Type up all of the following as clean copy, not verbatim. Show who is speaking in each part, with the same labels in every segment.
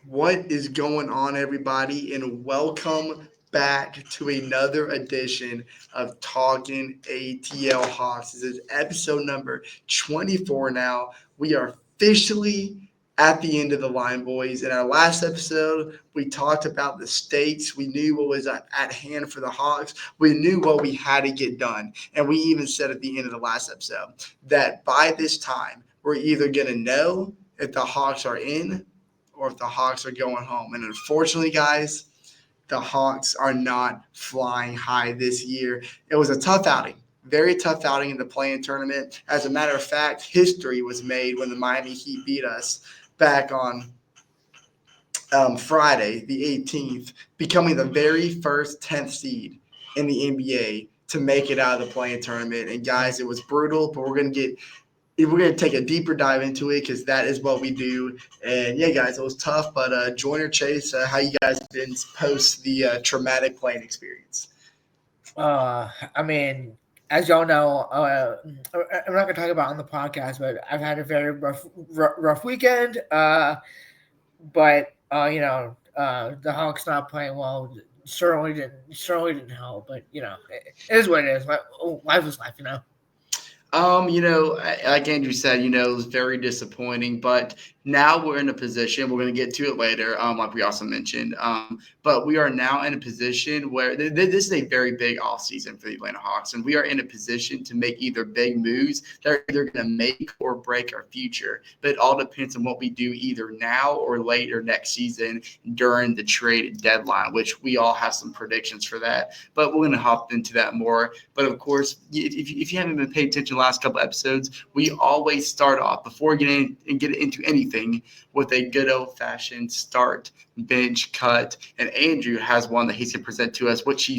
Speaker 1: What is going on, everybody, and welcome back to another edition of Talkin ATL Hawks. This is episode number 24 now. We are officially at the end of the line, boys. In our last episode, we talked about the stakes. We knew what was at hand for the Hawks. We knew what we had to get done. And we even said at the end of the last episode that by this time, we're either going to know if the Hawks are in or if the Hawks are going home. And unfortunately, guys, the Hawks are not flying high this year. It was a tough outing, very tough outing in the play-in tournament. As a matter of fact, history was made when the Miami Heat beat us back on Friday, the 18th, becoming the very first 10th seed in the NBA to make it out of the play-in tournament. And guys, it was brutal, but we're going to take a deeper dive into it because that is what we do. And yeah, guys, it was tough, but Joyner Chase, how you guys been post the traumatic playing experience?
Speaker 2: I mean, as y'all know, I'm not gonna talk about it on the podcast, but I've had a very rough weekend. But the Hawks not playing well certainly didn't help. But it is what it is. Life is life.
Speaker 3: Like Andrew said, it was very disappointing, but now we're in a position, we're going to get to it later, like we also mentioned, but we are now in a position where this is a very big offseason for the Atlanta Hawks, and we are in a position to make either big moves that are either going to make or break our future, but it all depends on what we do either now or later next season during the trade deadline, which we all have some predictions for that, but we're going to hop into that more. But of course, if you haven't been paying attention the last couple episodes, we always start off before getting into anything with a good old fashioned start, bench, cut. And Andrew has one that he's going to present to us, which he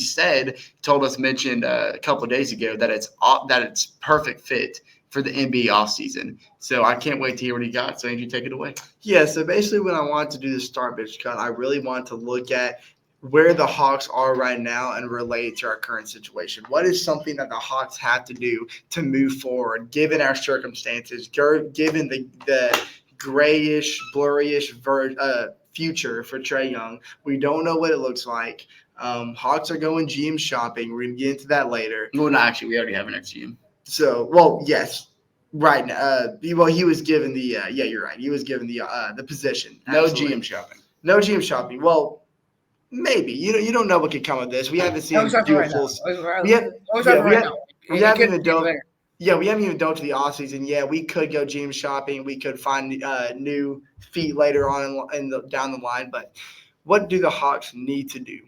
Speaker 3: mentioned a couple of days ago that it's perfect fit for the NBA offseason. So I can't wait to hear what he got. So Andrew, take it away.
Speaker 1: Yeah, so basically when I wanted to do the start bench cut, I really wanted to look at where the Hawks are right now and relate to our current situation. What is something that the Hawks have to do to move forward, given our circumstances, given the grayish, blurryish future for Trae Young? We don't know what it looks like. Hawks are going GM shopping. We're going to get into that later.
Speaker 3: Well, no, actually, we already have an next GM.
Speaker 1: So, well, yes. Right now, he was given the yeah, you're right. He was given the position.
Speaker 3: Absolutely. No GM shopping.
Speaker 1: No GM shopping. Well, maybe you don't know what could come of this. We haven't seen him do a full. We haven't even dove. Yeah, we haven't even dove to the offseason. Yeah, we could go GM shopping. We could find new feet later on down the line. But what do the Hawks need to do?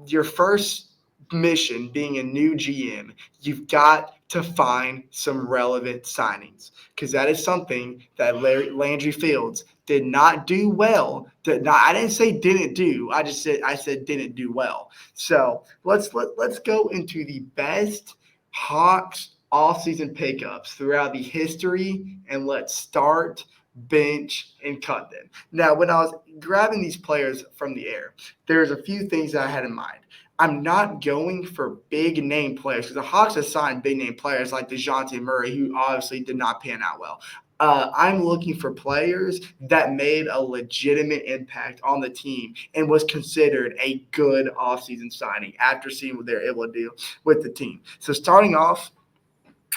Speaker 1: Your first mission being a new GM, you've got to find some relevant signings because that is something that Landry Fields did not do well. I didn't say didn't do. I said didn't do well. So let's go into the best Hawks offseason pickups throughout the history, and let's start, bench, and cut them. Now, when I was grabbing these players from the air, there's a few things that I had in mind. I'm not going for big name players because the Hawks have signed big name players like DeJounte Murray, who obviously did not pan out well. I'm looking for players that made a legitimate impact on the team and was considered a good offseason signing after seeing what they're able to do with the team. So starting off,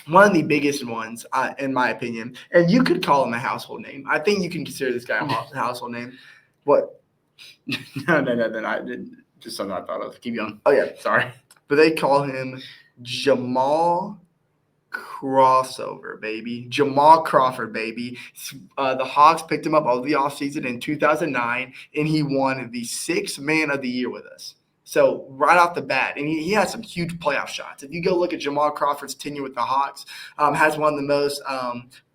Speaker 1: one of the biggest ones, in my opinion, and you could call him a household name. I think you can consider this guy a household name. What?
Speaker 3: No. I didn't. Just something I thought of. Keep going.
Speaker 1: Oh, yeah.
Speaker 3: Sorry.
Speaker 1: But they call him Jamal Crossover, baby. Jamal Crawford, baby. The Hawks picked him up over the offseason in 2009, and he won the Sixth Man of the Year with us. So right off the bat, and he had some huge playoff shots. If you go look at Jamal Crawford's tenure with the Hawks, has one of the most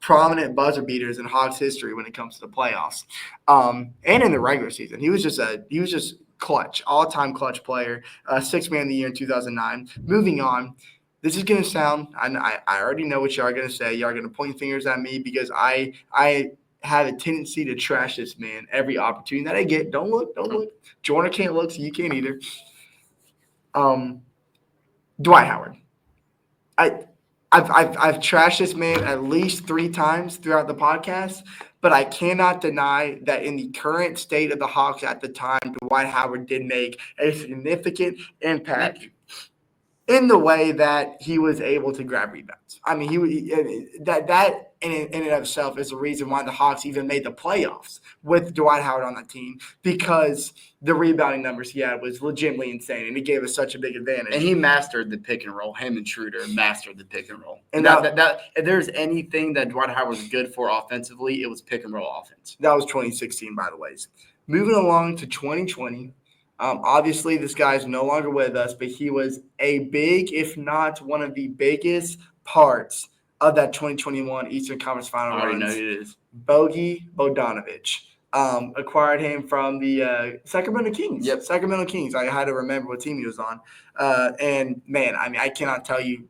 Speaker 1: prominent buzzer beaters in Hawks history when it comes to the playoffs, and in the regular season. He was just clutch, all-time clutch player, Sixth Man of the Year in 2009. Moving on, this is going to sound – I already know what y'all are going to say. Y'all are going to point fingers at me because I have a tendency to trash this man every opportunity that I get. Don't look. Jordan can't look, so you can't either. Dwight Howard. I've trashed this man at least 3 times throughout the podcast, but I cannot deny that in the current state of the Hawks at the time, Dwight Howard did make a significant impact in the way that he was able to grab rebounds. I mean, that in and of itself is the reason why the Hawks even made the playoffs with Dwight Howard on the team, because the rebounding numbers he had was legitimately insane, and he gave us such a big advantage.
Speaker 3: And he mastered the pick and roll. Him and Schroeder mastered the pick and roll.
Speaker 1: And
Speaker 3: that if there's anything that Dwight Howard was good for offensively, it was pick and roll offense.
Speaker 1: That was 2016, by the way. Moving along to 2020. Obviously, this guy's no longer with us, but he was a big, if not one of the biggest parts of that 2021 Eastern Conference Final
Speaker 3: I already
Speaker 1: runs.
Speaker 3: know who it is.
Speaker 1: Bogey Bogdanovic. Acquired him from the Sacramento Kings.
Speaker 3: Yep.
Speaker 1: Sacramento Kings. I had to remember what team he was on. And, man, I mean, I cannot tell you.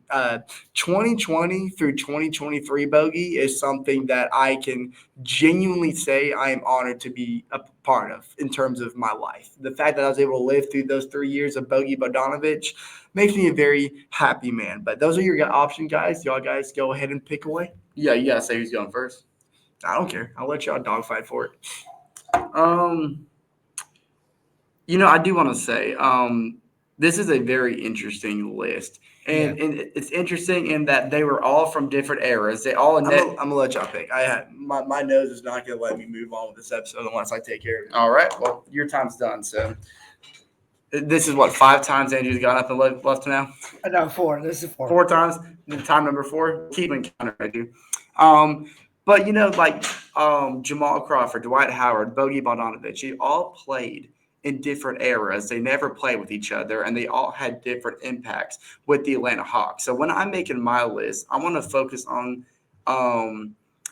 Speaker 1: 2020 through 2023 Bogey is something that I can genuinely say I am honored to be a part of in terms of my life. The fact that I was able to live through those 3 years of Bogey Bogdanovic makes me a very happy man. But those are your option, guys. Y'all guys go ahead and pick away.
Speaker 3: Yeah, you gotta say who's going first.
Speaker 1: I don't care. I'll let y'all dogfight for it.
Speaker 3: I do want to say, this is a very interesting list, and it's interesting in that they were all from different eras. They all.
Speaker 1: I'm gonna let y'all pick. I had my nose is not gonna let me move on with this episode unless I take care of it.
Speaker 3: All right. Well, your time's done. So this is what 5 times Andrew's got nothing left now.
Speaker 2: No, 4. This is 4.
Speaker 3: 4 times. Time number 4. Keeping counter, I do. But Jamal Crawford, Dwight Howard, Bogey Bogdanovic, they all played in different eras. They never played with each other, and they all had different impacts with the Atlanta Hawks. So when I'm making my list, I want to focus on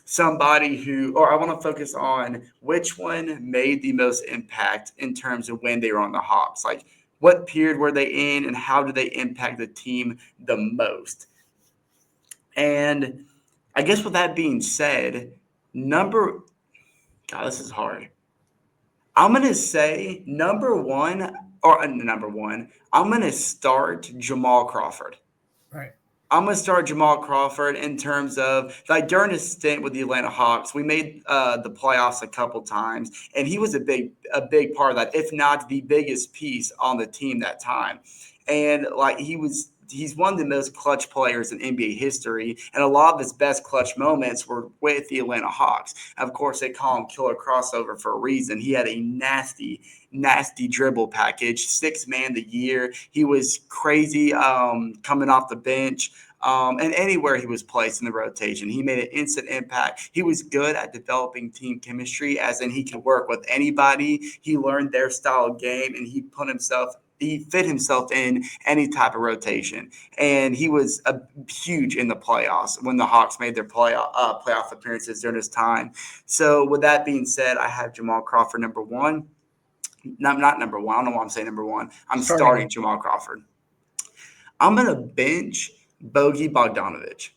Speaker 3: somebody I want to focus on which one made the most impact in terms of when they were on the Hawks. Like, what period were they in, and how did they impact the team the most? And I guess with that being said, God, this is hard. I'm going to say number one, I'm going to start Jamal Crawford.
Speaker 2: Right.
Speaker 3: I'm going to start Jamal Crawford in terms of, like, during his stint with the Atlanta Hawks, we made the playoffs a couple times, and he was a big part of that, if not the biggest piece on the team that time. And, like, he's one of the most clutch players in NBA history, and a lot of his best clutch moments were with the Atlanta Hawks. Of course, they call him Killer Crossover for a reason. He had a nasty dribble package, 6th man of the year. He was crazy coming off the bench. And anywhere he was placed in the rotation, he made an instant impact. He was good at developing team chemistry, as in he could work with anybody. He learned their style of game, and he fit himself in any type of rotation. And he was huge in the playoffs when the Hawks made their playoff appearances during his time. So with that being said, I have Jamal Crawford number 1. No, not number 1. I don't know why I'm saying number 1. I'm starting Jamal Crawford. I'm going to bench Bogey Bogdanovic.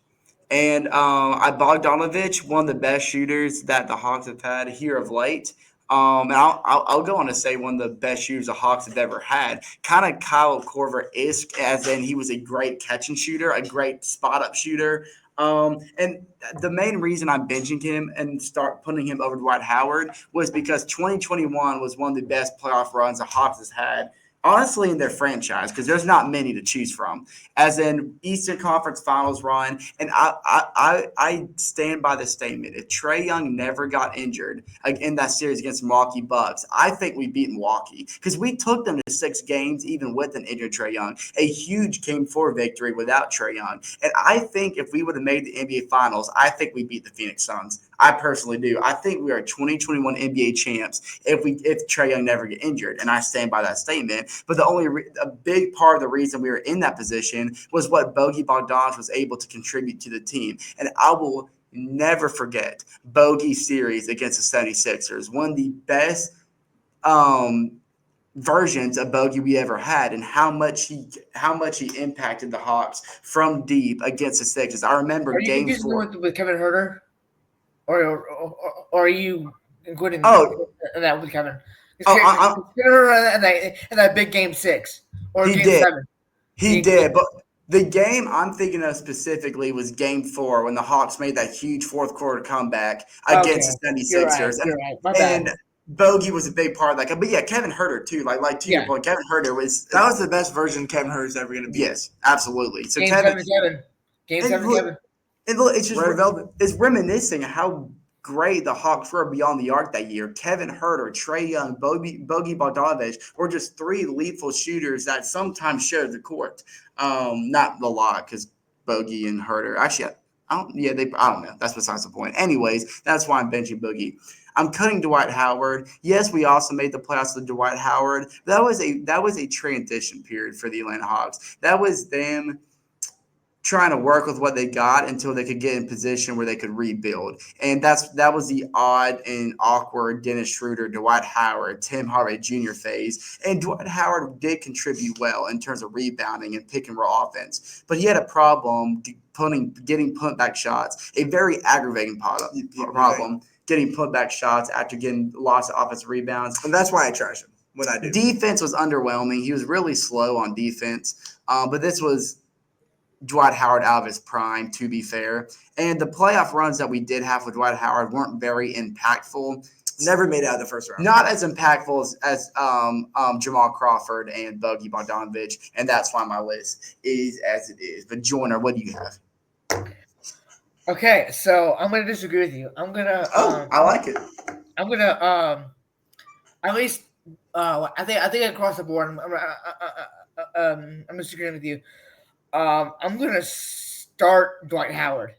Speaker 3: And Bogdanovic, one of the best shooters that the Hawks have had here of late. And I'll go on to say one of the best shooters the Hawks have ever had. Kind of Kyle Korver-esque, as in he was a great catch and shooter, a great spot-up shooter. And the main reason I'm benching him and start putting him over Dwight Howard was because 2021 was one of the best playoff runs the Hawks has had, honestly, in their franchise, because there's not many to choose from, as in Eastern Conference Finals run. And I stand by the statement. If Trae Young never got injured in that series against Milwaukee Bucks, I think we beat Milwaukee, because we took them to 6 games even with an injured Trae Young, a huge Game 4 victory without Trae Young. And I think if we would have made the NBA Finals, I think we beat the Phoenix Suns. I personally do. I think we are 2021 NBA champs if Trae Young never get injured, and I stand by that statement. But a big part of the reason we were in that position was what Bogey Bogdanovic was able to contribute to the team. And I will never forget Bogey's series against the 76ers, one of the best versions of Bogey we ever had, and how much he impacted the Hawks from deep against the Sixers. I remember Game 4
Speaker 2: with Kevin Huerter, or are you including that with Kevin? And that big Game 6 or
Speaker 3: he
Speaker 2: Game
Speaker 3: did.
Speaker 2: 7.
Speaker 3: He did, The game I'm thinking of specifically was Game 4 when the Hawks made that huge fourth quarter comeback against
Speaker 2: Okay,
Speaker 3: the
Speaker 2: you're right.
Speaker 3: 76ers.
Speaker 2: You're right. My
Speaker 3: And
Speaker 2: bad.
Speaker 3: Bogey was a big part of that. But yeah, Kevin Herter too. Like to your
Speaker 2: Yeah.
Speaker 3: point, Kevin Herter was
Speaker 1: That was the best version Kevin Herter's ever going to be.
Speaker 3: yes, absolutely. So
Speaker 2: Game
Speaker 3: Kevin
Speaker 2: seven, Kevin. Game
Speaker 3: and
Speaker 2: seven,
Speaker 3: look,
Speaker 2: Kevin.
Speaker 3: it's just
Speaker 1: Red Velvet.
Speaker 3: it's reminiscing how great the Hawks were beyond the arc that year. Kevin Herter, Trey Young, Bogey Bogdanovich were just three lethal shooters that sometimes shared the court. Not a lot because Bogey and Herter actually. I don't. Yeah, I don't know. That's besides the point. Anyways, that's why I'm benching Boogie. I'm cutting Dwight Howard. Yes, we also made the playoffs with Dwight Howard. That was a transition period for the Atlanta Hawks. That was them trying to work with what they got until they could get in position where they could rebuild. And that was the odd and awkward Dennis Schroeder, Dwight Howard, Tim Hardaway Jr. phase. And Dwight Howard did contribute well in terms of rebounding and pick and roll offense, but he had a problem getting putback shots, a very aggravating problem. Getting putback shots after getting lots of offensive rebounds.
Speaker 1: And that's why I trash him when I do.
Speaker 3: Defense was underwhelming. He was really slow on defense. But this was Dwight Howard out of his prime, to be fair. And the playoff runs that we did have with Dwight Howard weren't very impactful.
Speaker 1: Never made it out of the first round.
Speaker 3: Not as impactful as Jamal Crawford and Bogey Bogdanovich, and that's why my list is as it is. But Joyner, what do you have?
Speaker 2: Okay, so I'm gonna disagree with you. I'm gonna.
Speaker 3: I like it.
Speaker 2: I'm gonna. At least. I think across the board. I'm disagreeing with you. I'm gonna start Dwight Howard.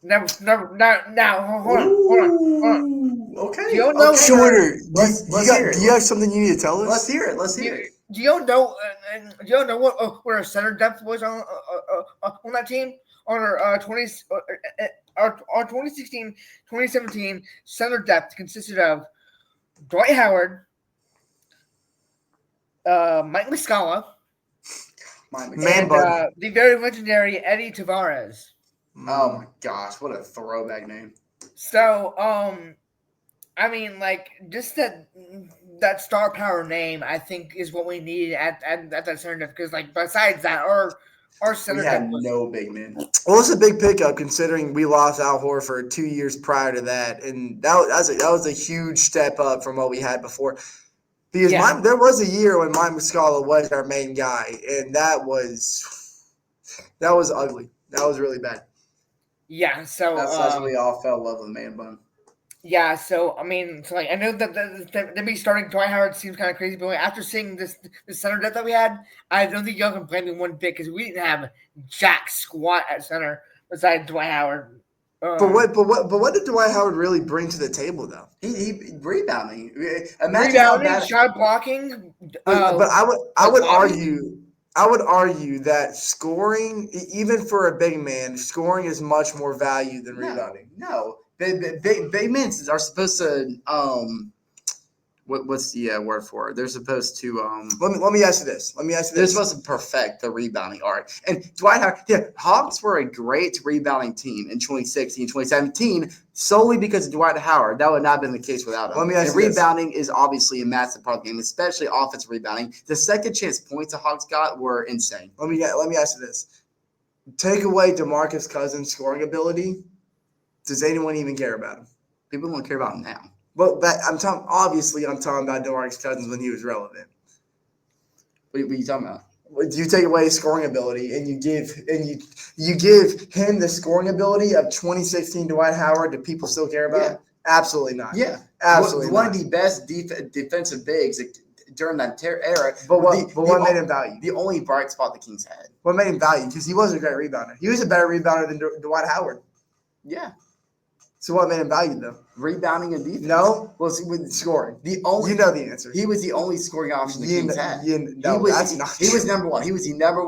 Speaker 2: Now. Hold on.
Speaker 3: Okay.
Speaker 2: Do you know?
Speaker 1: Shorter.
Speaker 3: Do
Speaker 1: you have something you need to tell us?
Speaker 3: Let's hear it.
Speaker 2: Do you know? Do you know what our center depth was on that team? On our 2016-2017 center depth consisted of Dwight Howard, Mike Muscala, and the very legendary Eddie Tavares.
Speaker 3: Oh my gosh, what a throwback name!
Speaker 2: So, I mean, like just that star power name, I think, is what we need at that center depth. Because, like, besides that, our center depth was
Speaker 3: no big men.
Speaker 1: Well, it's a big pickup considering we lost Al Horford 2 years prior to that, and that was a huge step up from what we had before. Because there was a year when Mike Muscala was our main guy, and that was ugly. That was really bad.
Speaker 2: Yeah, so
Speaker 3: that's we all fell in love with man bun.
Speaker 2: Yeah, so I mean, I know that me starting Dwight Howard seems kind of crazy, but after seeing this center depth that we had, I don't think y'all can blame me one bit because we didn't have jack squat at center besides Dwight Howard.
Speaker 1: But what did Dwight Howard really bring to the table though?
Speaker 3: He rebounding,
Speaker 2: shot blocking.
Speaker 1: But I would argue that scoring, even for a big man, scoring is much more value than rebounding.
Speaker 3: No. Big men are supposed to what's the word for it? They're supposed to
Speaker 1: Let me ask you this.
Speaker 3: They're supposed to perfect the rebounding art. And Dwight Howard, Hawks were a great rebounding team in 2016, 2017, solely because of Dwight Howard. That would not have been the case without him.
Speaker 1: Let me ask you
Speaker 3: rebounding is obviously a massive part of the game, especially offensive rebounding. The second chance points the Hawks got were insane.
Speaker 1: Let me ask you this. Take away DeMarcus Cousins' scoring ability. Does anyone even care about him?
Speaker 3: People don't care about him now.
Speaker 1: Well, I'm talking about DeMarcus Cousins when he was relevant.
Speaker 3: What are you talking about?
Speaker 1: You take away his scoring ability and you give him the scoring ability of 2016 Dwight Howard. Do people still care about him? Absolutely not.
Speaker 3: Yeah,
Speaker 1: absolutely.
Speaker 3: One of the best defensive bigs during that era.
Speaker 1: But what made him value?
Speaker 3: The only bright spot the Kings had.
Speaker 1: What made him value? Because he wasn't a great rebounder. He was a better rebounder than Dwight Howard.
Speaker 3: Yeah.
Speaker 1: So what made him valued though?
Speaker 3: Rebounding and defense.
Speaker 1: No, well, with scoring.
Speaker 3: The only
Speaker 1: you know the answer.
Speaker 3: He was the only scoring option the Kings had.
Speaker 1: He
Speaker 3: was number one. He was the number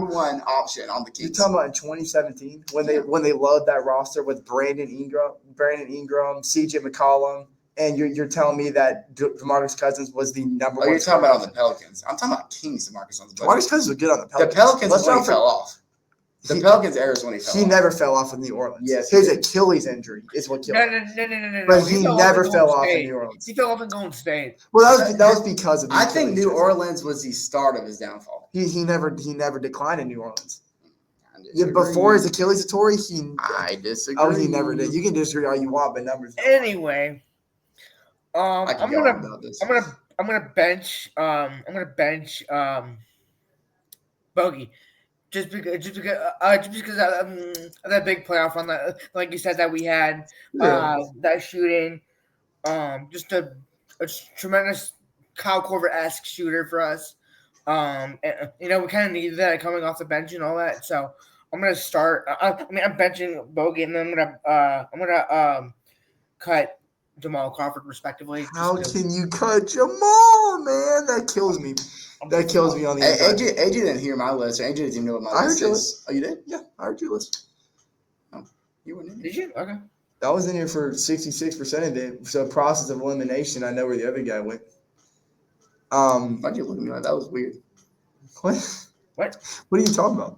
Speaker 3: one option on the Kings.
Speaker 1: You're talking about in 2017 when they loaded that roster with Brandon Ingram, CJ McCollum, and you're telling me that DeMarcus Cousins was the number one.
Speaker 3: You're talking about on the Pelicans. I'm talking about Kings. DeMarcus Cousins.
Speaker 1: DeMarcus Cousins was good on the Pelicans.
Speaker 3: The Pelicans fell off. The Pelicans era is when he fell
Speaker 1: He
Speaker 3: off.
Speaker 1: never fell off in New Orleans.
Speaker 3: Yes,
Speaker 1: his
Speaker 3: he did.
Speaker 1: Achilles injury is what killed
Speaker 2: No,
Speaker 1: him.
Speaker 2: no.
Speaker 1: But
Speaker 2: He
Speaker 1: he
Speaker 2: fell off
Speaker 1: never
Speaker 2: in
Speaker 1: fell
Speaker 2: Golden
Speaker 1: off in
Speaker 2: State.
Speaker 1: New Orleans.
Speaker 2: He fell off in Golden State.
Speaker 1: Well, that was because of the
Speaker 3: I think
Speaker 1: Achilles
Speaker 3: New
Speaker 1: injury.
Speaker 3: Orleans was the start of his downfall.
Speaker 1: He never declined in New Orleans.
Speaker 3: I
Speaker 1: Yeah,
Speaker 3: disagree.
Speaker 1: before his Achilles injury,
Speaker 3: I disagree.
Speaker 1: oh, he never did. You can disagree all you want, but numbers don't lie.
Speaker 2: Anyway,
Speaker 3: I could
Speaker 2: I'm
Speaker 3: go on
Speaker 2: gonna
Speaker 3: about this.
Speaker 2: I'm gonna bench Bogey just because of that big playoff run that, like you said, that we had, that shooting, just a tremendous Kyle Korver-esque shooter for us. And, we kind of needed that coming off the bench and all that. So I'm gonna start. I'm benching Bogey, and then I'm gonna cut Jamal Crawford respectively.
Speaker 1: How can you cut Jamal, man? That kills me. That kills me on the inside.
Speaker 3: AJ didn't hear my list. AJ didn't even know what my list is. Oh, you did?
Speaker 1: Yeah, I heard your list.
Speaker 3: Oh, you weren't in
Speaker 2: Did you? Okay.
Speaker 1: I was in here for 66% of it. So process of elimination, I know where the other guy went.
Speaker 3: Why'd you look at me like that? Was weird.
Speaker 1: What?
Speaker 2: What?
Speaker 1: What are you talking about?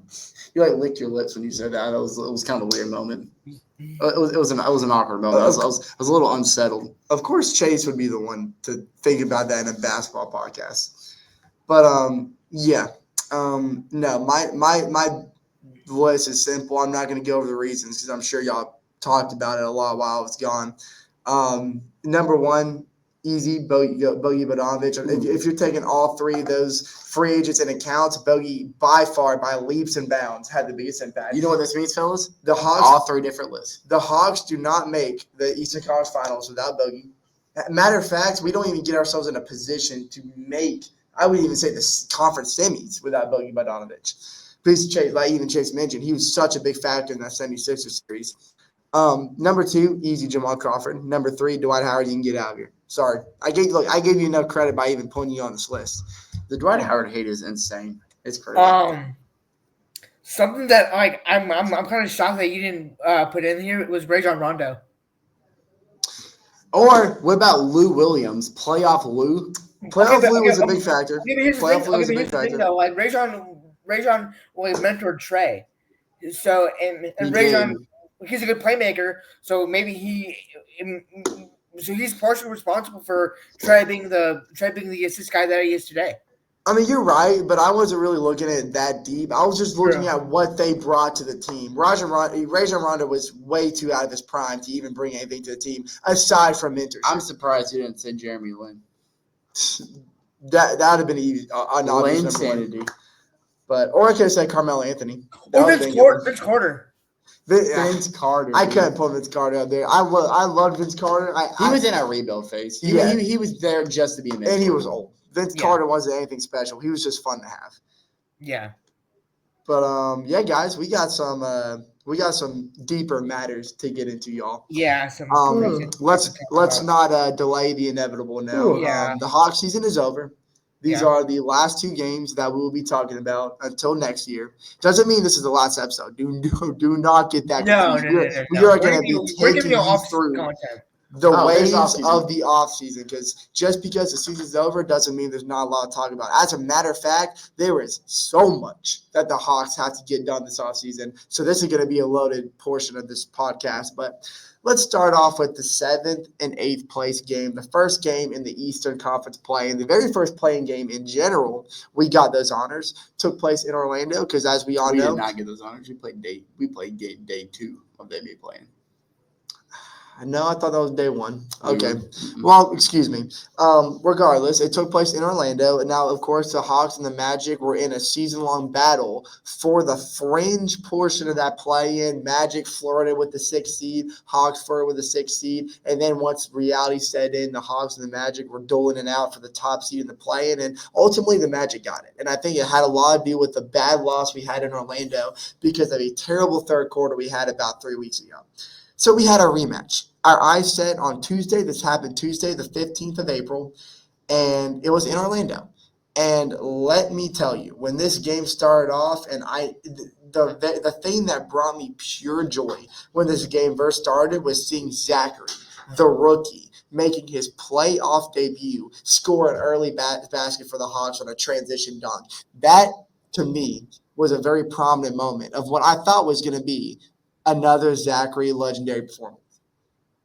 Speaker 3: You like licked your lips when you said that. It was kind of a weird moment. It was an awkward moment. I was a little unsettled.
Speaker 1: Of course, Chase would be the one to think about that in a basketball podcast. But yeah, no, my list is simple. I'm not going to go over the reasons because I'm sure y'all talked about it a lot while I was gone. Number one, easy, Bogey Bogdanovic. If you're taking all three of those free agents and accounts, Bogey by far, by leaps and bounds, had the biggest impact.
Speaker 3: You know what this means, fellas?
Speaker 1: The Hawks,
Speaker 3: all three different lists.
Speaker 1: The Hawks do not make the Eastern Conference Finals without Bogey. Matter of fact, we don't even get ourselves in a position to make, I would even say, the conference semis without Bogey Bogdanovic. Because Chase mentioned, he was such a big factor in that 76ers series. Number two, easy Jamal Crawford. Number three, Dwight Howard. You can get out of here. Sorry, I gave you enough credit by even putting you on this list.
Speaker 3: The Dwight Howard hate is insane. It's crazy.
Speaker 2: Something that I'm kind of shocked that you didn't put in here was Rajon Rondo.
Speaker 3: Or what about Lou Williams? Playoff Lou?
Speaker 1: Lou was a big factor.
Speaker 2: Playoff Lou was a big factor. Though. Like Rajon mentored Trey. So and Rajon, he's a good playmaker. So maybe he's partially responsible for Trey being the assist guy that he is today.
Speaker 1: I mean, you're right, but I wasn't really looking at it that deep. I was just looking at what they brought to the team. Rajon Rondo was way too out of his prime to even bring anything to the team, aside from mentorship.
Speaker 3: I'm surprised you didn't say Jeremy Lin.
Speaker 1: That would have been easy.
Speaker 3: Lin sanity.
Speaker 1: Or I could have said Carmelo Anthony.
Speaker 2: Vince Carter.
Speaker 3: Vince Carter.
Speaker 1: I couldn't put Vince Carter out there. I love Vince Carter.
Speaker 3: He was in a rebuild phase. He was there just to be a mentor.
Speaker 1: And he was old. Vince Carter wasn't anything special. He was just fun to have.
Speaker 2: Yeah.
Speaker 1: But yeah, guys, we got some deeper matters to get into, y'all.
Speaker 2: Yeah.
Speaker 1: Let's not delay the inevitable now.
Speaker 2: Yeah.
Speaker 1: The Hawks season is over. These are the last two games that we will be talking about until next year. Doesn't mean this is the last episode. Do not get that confused.
Speaker 2: No.
Speaker 1: We are going to be taking you through
Speaker 2: content.
Speaker 1: The waves of the offseason, because just because the season's over doesn't mean there's not a lot to talk about. As a matter of fact, there is so much that the Hawks have to get done this offseason. So this is going to be a loaded portion of this podcast. But let's start off with the 7th and 8th place game, the first game in the Eastern Conference play, and the very first playing game in general. We got those honors. Took place in Orlando because, as we all know,
Speaker 3: we did not get those honors. We played day 2 of the NBA playing.
Speaker 1: No, I thought that was day 1. Okay. Well, excuse me. Regardless, it took place in Orlando. And now, of course, the Hawks and the Magic were in a season-long battle for the fringe portion of that play-in. Magic flirted with the 6th seed. Hawks flirted with the 6th seed. And then once reality set in, the Hawks and the Magic were doling it out for the top seed in the play-in. And ultimately, the Magic got it. And I think it had a lot to do with the bad loss we had in Orlando because of a terrible third quarter we had about 3 weeks ago. So we had a rematch. Our eyes set on Tuesday. This happened Tuesday, the 15th of April, and it was in Orlando. And let me tell you, when this game started off, and the thing that brought me pure joy when this game first started was seeing Zachary, the rookie, making his playoff debut, score an early basket for the Hawks on a transition dunk. That, to me, was a very prominent moment of what I thought was going to be another Zachary legendary performance.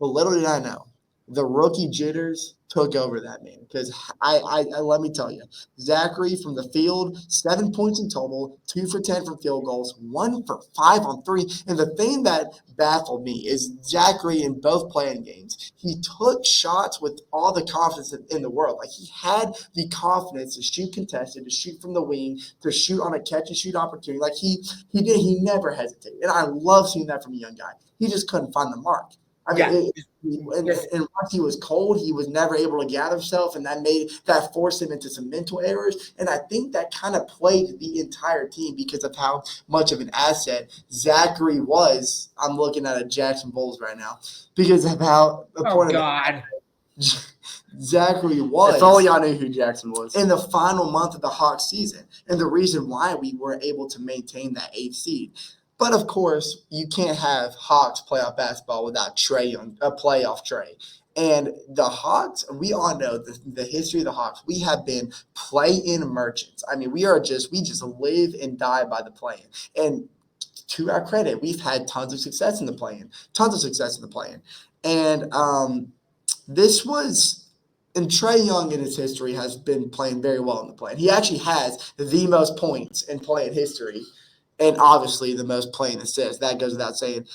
Speaker 1: But little did I know, the rookie jitters took over that man. Because I let me tell you, Zachary from the field, 7 points in total, 2 for 10 from field goals, 1 for 5 on three. And the thing that baffled me is Zachary in both playing games, he took shots with all the confidence in the world. Like he had the confidence to shoot contested, to shoot from the wing, to shoot on a catch and shoot opportunity. Like he never hesitated. And I love seeing that from a young guy. He just couldn't find the mark. I mean,
Speaker 2: Yeah.
Speaker 1: and once he was cold, he was never able to gather himself, and that forced him into some mental errors. And I think that kind of plagued the entire team because of how much of an asset Zachary was. I'm looking at a Jackson Bulls right now because of how
Speaker 2: Oh
Speaker 1: important
Speaker 2: God.
Speaker 1: Zachary was.
Speaker 3: If only y'all knew who Jackson was.
Speaker 1: In the final month of the Hawks season, and the reason why we were able to maintain that 8th seed. But of course, you can't have Hawks playoff basketball without Trae Young, a playoff Trae. And the Hawks, we all know the history of the Hawks. We have been play-in merchants. I mean, we just live and die by the play-in. And to our credit, we've had tons of success in the play-in, And this was and Trae Young in his history has been playing very well in the play. He actually has the most points in play in history, and obviously the most play in assists. That goes without saying.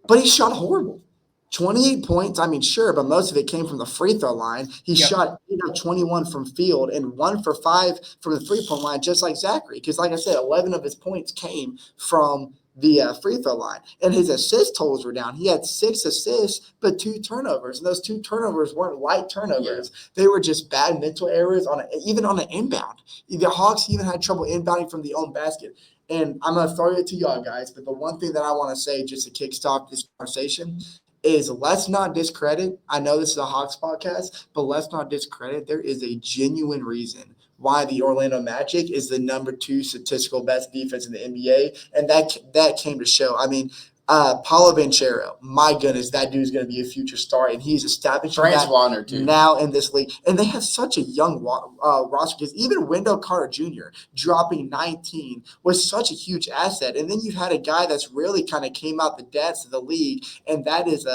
Speaker 1: But he shot horrible. 28 points, I mean, sure, but most of it came from the free throw line. He shot 8 of 21 from field and 1 for 5 from the three-point line, just like Zachary. Because, like I said, 11 of his points came from the free throw line. And his assist totals were down. He had 6 assists, but 2 turnovers. And those 2 turnovers weren't light turnovers. Yeah. They were just bad mental errors even on an inbound. The Hawks even had trouble inbounding from the own basket. And I'm going to throw it to y'all guys, but the one thing that I want to say just to kickstart this conversation is let's not discredit. I know this is a Hawks podcast, but let's not discredit. There is a genuine reason why the Orlando Magic is the number 2 statistical best defense in the NBA, and that came to show. I mean, Paulo Banchero, my goodness, that dude's going to be a future star, and he's establishing that now in this league. And they have such a young roster because even Wendell Carter Jr. dropping 19 was such a huge asset. And then you've had a guy that's really kind of came out the depths of the league, and that is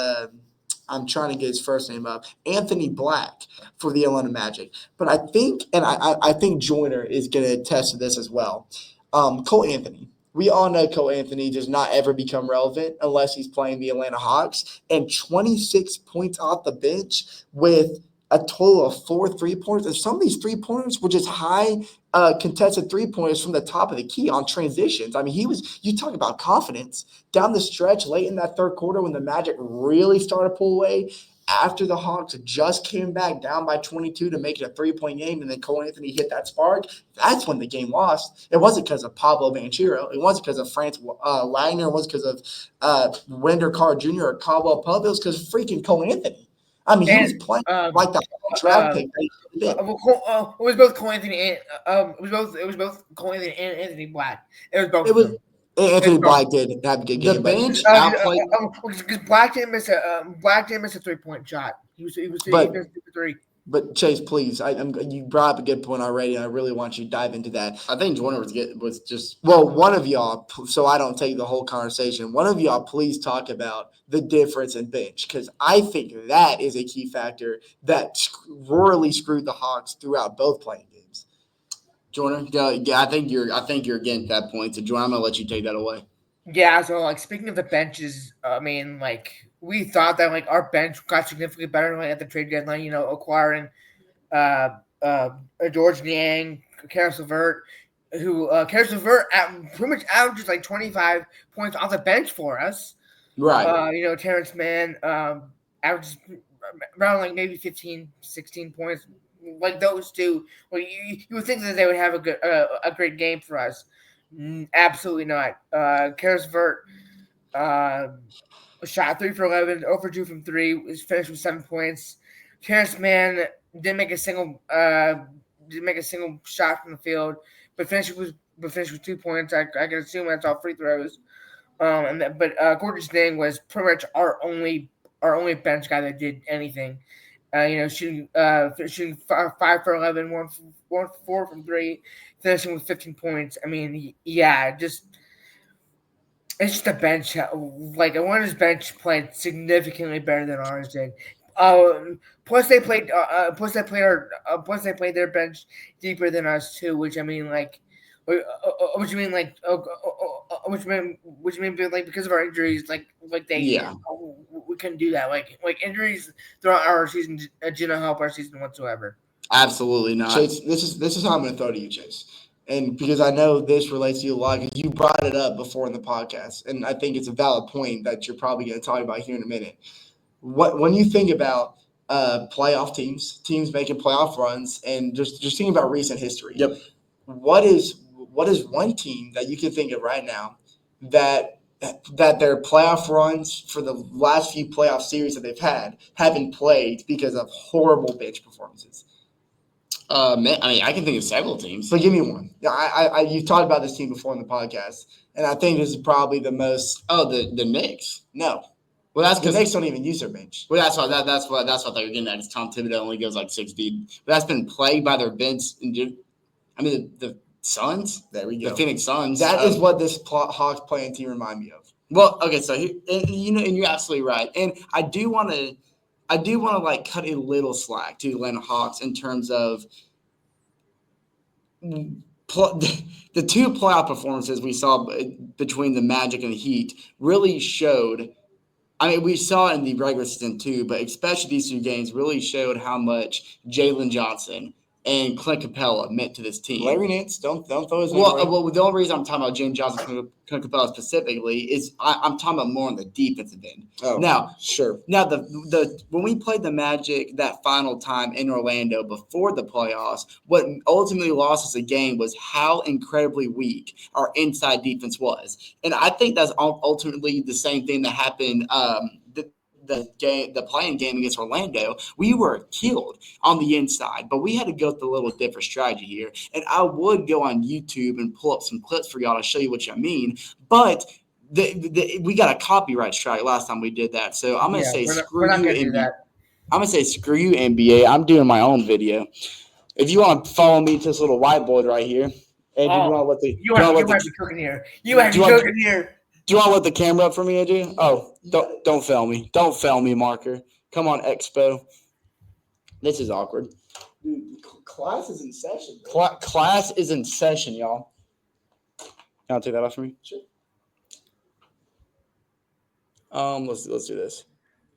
Speaker 1: I'm trying to get his first name up, Anthony Black for the Atlanta Magic. But I think, and I think Joyner is going to attest to this as well. Cole Anthony. We all know Cole Anthony does not ever become relevant unless he's playing the Atlanta Hawks. And 26 points off the bench with a total of 4 3-pointers. And some of these 3-pointers were just high contested 3-pointers from the top of the key on transitions. I mean, you talk about confidence. Down the stretch late in that third quarter when the Magic really started to pull away, after the Hawks just came back down by 22 to make it a 3-point game, and then Cole Anthony hit that spark, that's when the game lost. It wasn't because of Pablo Banchero. It wasn't because of Franz Wagner. It wasn't because of Wendell Carter Jr. or Caldwell Pope. It was because of freaking Cole Anthony. I mean, he was playing like the draft pick.
Speaker 2: It was both Cole Anthony and it was both Cole Anthony and Anthony Black. It was both. It was.
Speaker 1: Anthony Black did have a good game.
Speaker 3: The bench outplayed
Speaker 2: because Black didn't miss a 3-point shot. He was 3.
Speaker 1: But Chase, please, you brought up a good point already, and I really want you to dive into that.
Speaker 3: I think Jordan was just
Speaker 1: one of y'all, so I don't take the whole conversation. One of y'all, please talk about the difference in bench because I think that is a key factor that royally screwed the Hawks throughout both playing games.
Speaker 3: Jordan, yeah, I think you're against that point. So Jordan, I'm gonna let you take that away.
Speaker 2: Yeah, so speaking of the benches, I mean we thought that our bench got significantly better at the trade deadline. Acquiring George Niang, Karis LeVert, who Karis LeVert pretty much averages 25 points off the bench for us.
Speaker 3: Right.
Speaker 2: Terrence Mann averages around maybe 15, 16 points. Those two, you would think that they would have a great game for us. Absolutely not. Karis LeVert shot 3 for 11, 0 for 2 from 3. Was finished with 7 points. Terrence Mann didn't make a single shot from the field, but finished with 2 points. I can assume that's all free throws. But Gorgeous Dang was pretty much our only bench guy that did anything. Shooting 5 for 11, 1 for 4 from three, finishing with 15 points. I mean, yeah, just it's just a bench. Like Atlanta's bench played significantly better than ours did. Plus they played. Plus they played their bench deeper than us too. Which I mean, like, which you mean like, which mean like because of our injuries, like they
Speaker 3: Yeah.
Speaker 2: we couldn't do that. Like injuries throughout our season didn't help our season whatsoever.
Speaker 3: Absolutely not.
Speaker 1: Chase, this is how I'm going to throw to you, Chase, and because I know this relates to you a lot because you brought it up before in the podcast, and I think it's a valid point that you're probably going to talk about here in a minute. What when you think about playoff teams making playoff runs, and just thinking about recent history,
Speaker 3: Yep.
Speaker 1: what is one team that you can think of right now that their playoff runs for the last few playoff series that they've had haven't played because of horrible bench performances?
Speaker 3: Man, I mean, I can think of several teams.
Speaker 1: So give me one. Yeah, you've talked about this team before in the podcast, and I think this is probably the most.
Speaker 3: Oh, the Knicks.
Speaker 1: No,
Speaker 3: Well, that's
Speaker 1: the
Speaker 3: because
Speaker 1: Knicks don't even use their bench.
Speaker 3: Well, that's what they were getting at. Is Tom Thibodeau only goes like 6 deep, but that's been plagued by their bench. I mean, the Suns.
Speaker 1: There we go.
Speaker 3: The Phoenix Suns.
Speaker 1: That is what this Hawks playing team remind me of.
Speaker 3: Well, okay, so and you're absolutely right, and I do want to like cut a little slack to the Atlanta Hawks in terms of the two playoff performances we saw between the Magic and the Heat really showed. I mean, we saw it in the regular season too, but especially these two games really showed how much Jalen Johnson and Clint Capella meant to this team.
Speaker 1: Larry Nance, don't throw his name away.
Speaker 3: Well, the only reason I'm talking about Jalen Johnson and Clint Capella specifically is I'm talking about more on the defensive end.
Speaker 1: Oh,
Speaker 3: now,
Speaker 1: sure.
Speaker 3: Now, the when we played the Magic that final time in Orlando before the playoffs, what ultimately lost us a game was how incredibly weak our inside defense was, and I think that's ultimately the same thing that happened. The playing game against Orlando, we were killed on the inside, but we had to go through a little different strategy here. And I would go on YouTube and pull up some clips for y'all to show you what I mean. But we got a copyright strike last time we did that, so I'm gonna say screw you, NBA. I'm gonna say screw you, NBA. I'm doing my own video. If you want to follow me to this little whiteboard right here, and you want to let the
Speaker 2: you might be cooking here. You might be cooking here.
Speaker 3: Do you want to let the camera up for me, Andrew? Oh, don't fail me. Don't fail me, Marker. Come on, Expo. This is awkward.
Speaker 1: Dude, class is in session.
Speaker 3: Class is in session, y'all. Can I take that off for me?
Speaker 1: Sure.
Speaker 3: Let's do this.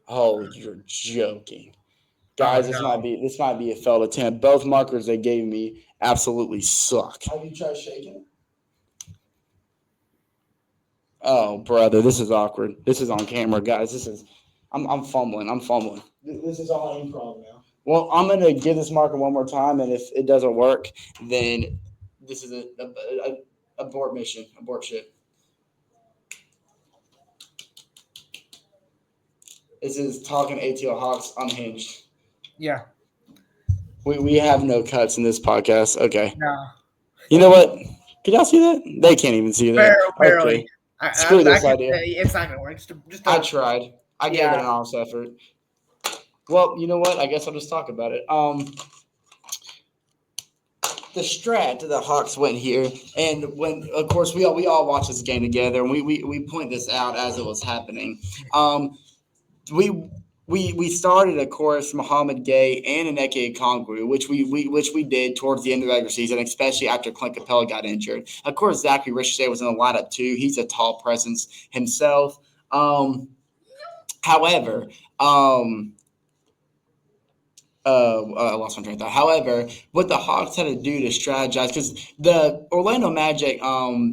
Speaker 3: Oh, you're joking. Guys, this might be a failed attempt. Both markers they gave me absolutely suck.
Speaker 1: Have you tried shaking it?
Speaker 3: Oh, brother, this is awkward. This is on camera, guys. I'm fumbling.
Speaker 1: This is all improv now.
Speaker 3: Well, I'm gonna give this marker one more time, and if it doesn't work, then this is a abort mission, abort ship. This is Talkin ATL Hawks Unhinged.
Speaker 2: Yeah.
Speaker 3: We have no cuts in this podcast. Okay.
Speaker 2: No.
Speaker 3: You know what? Can y'all see that? They can't even see that.
Speaker 2: Barely.
Speaker 3: Okay. Screw this idea.
Speaker 2: It's not gonna work.
Speaker 3: I tried. I gave it an honest effort. Well, you know what? I guess I'll just talk about it. The strat the Hawks went here, and when of course we all watched this game together, and we point this out as it was happening. We started, of course, Muhammad Gay and Aneke Okongwu, which we did towards the end of the regular season, especially after Clint Capella got injured. Of course, Zachary Ricochet was in the lineup too. He's a tall presence himself. However, I lost my train of thought. However, what the Hawks had to do to strategize, because the Orlando Magic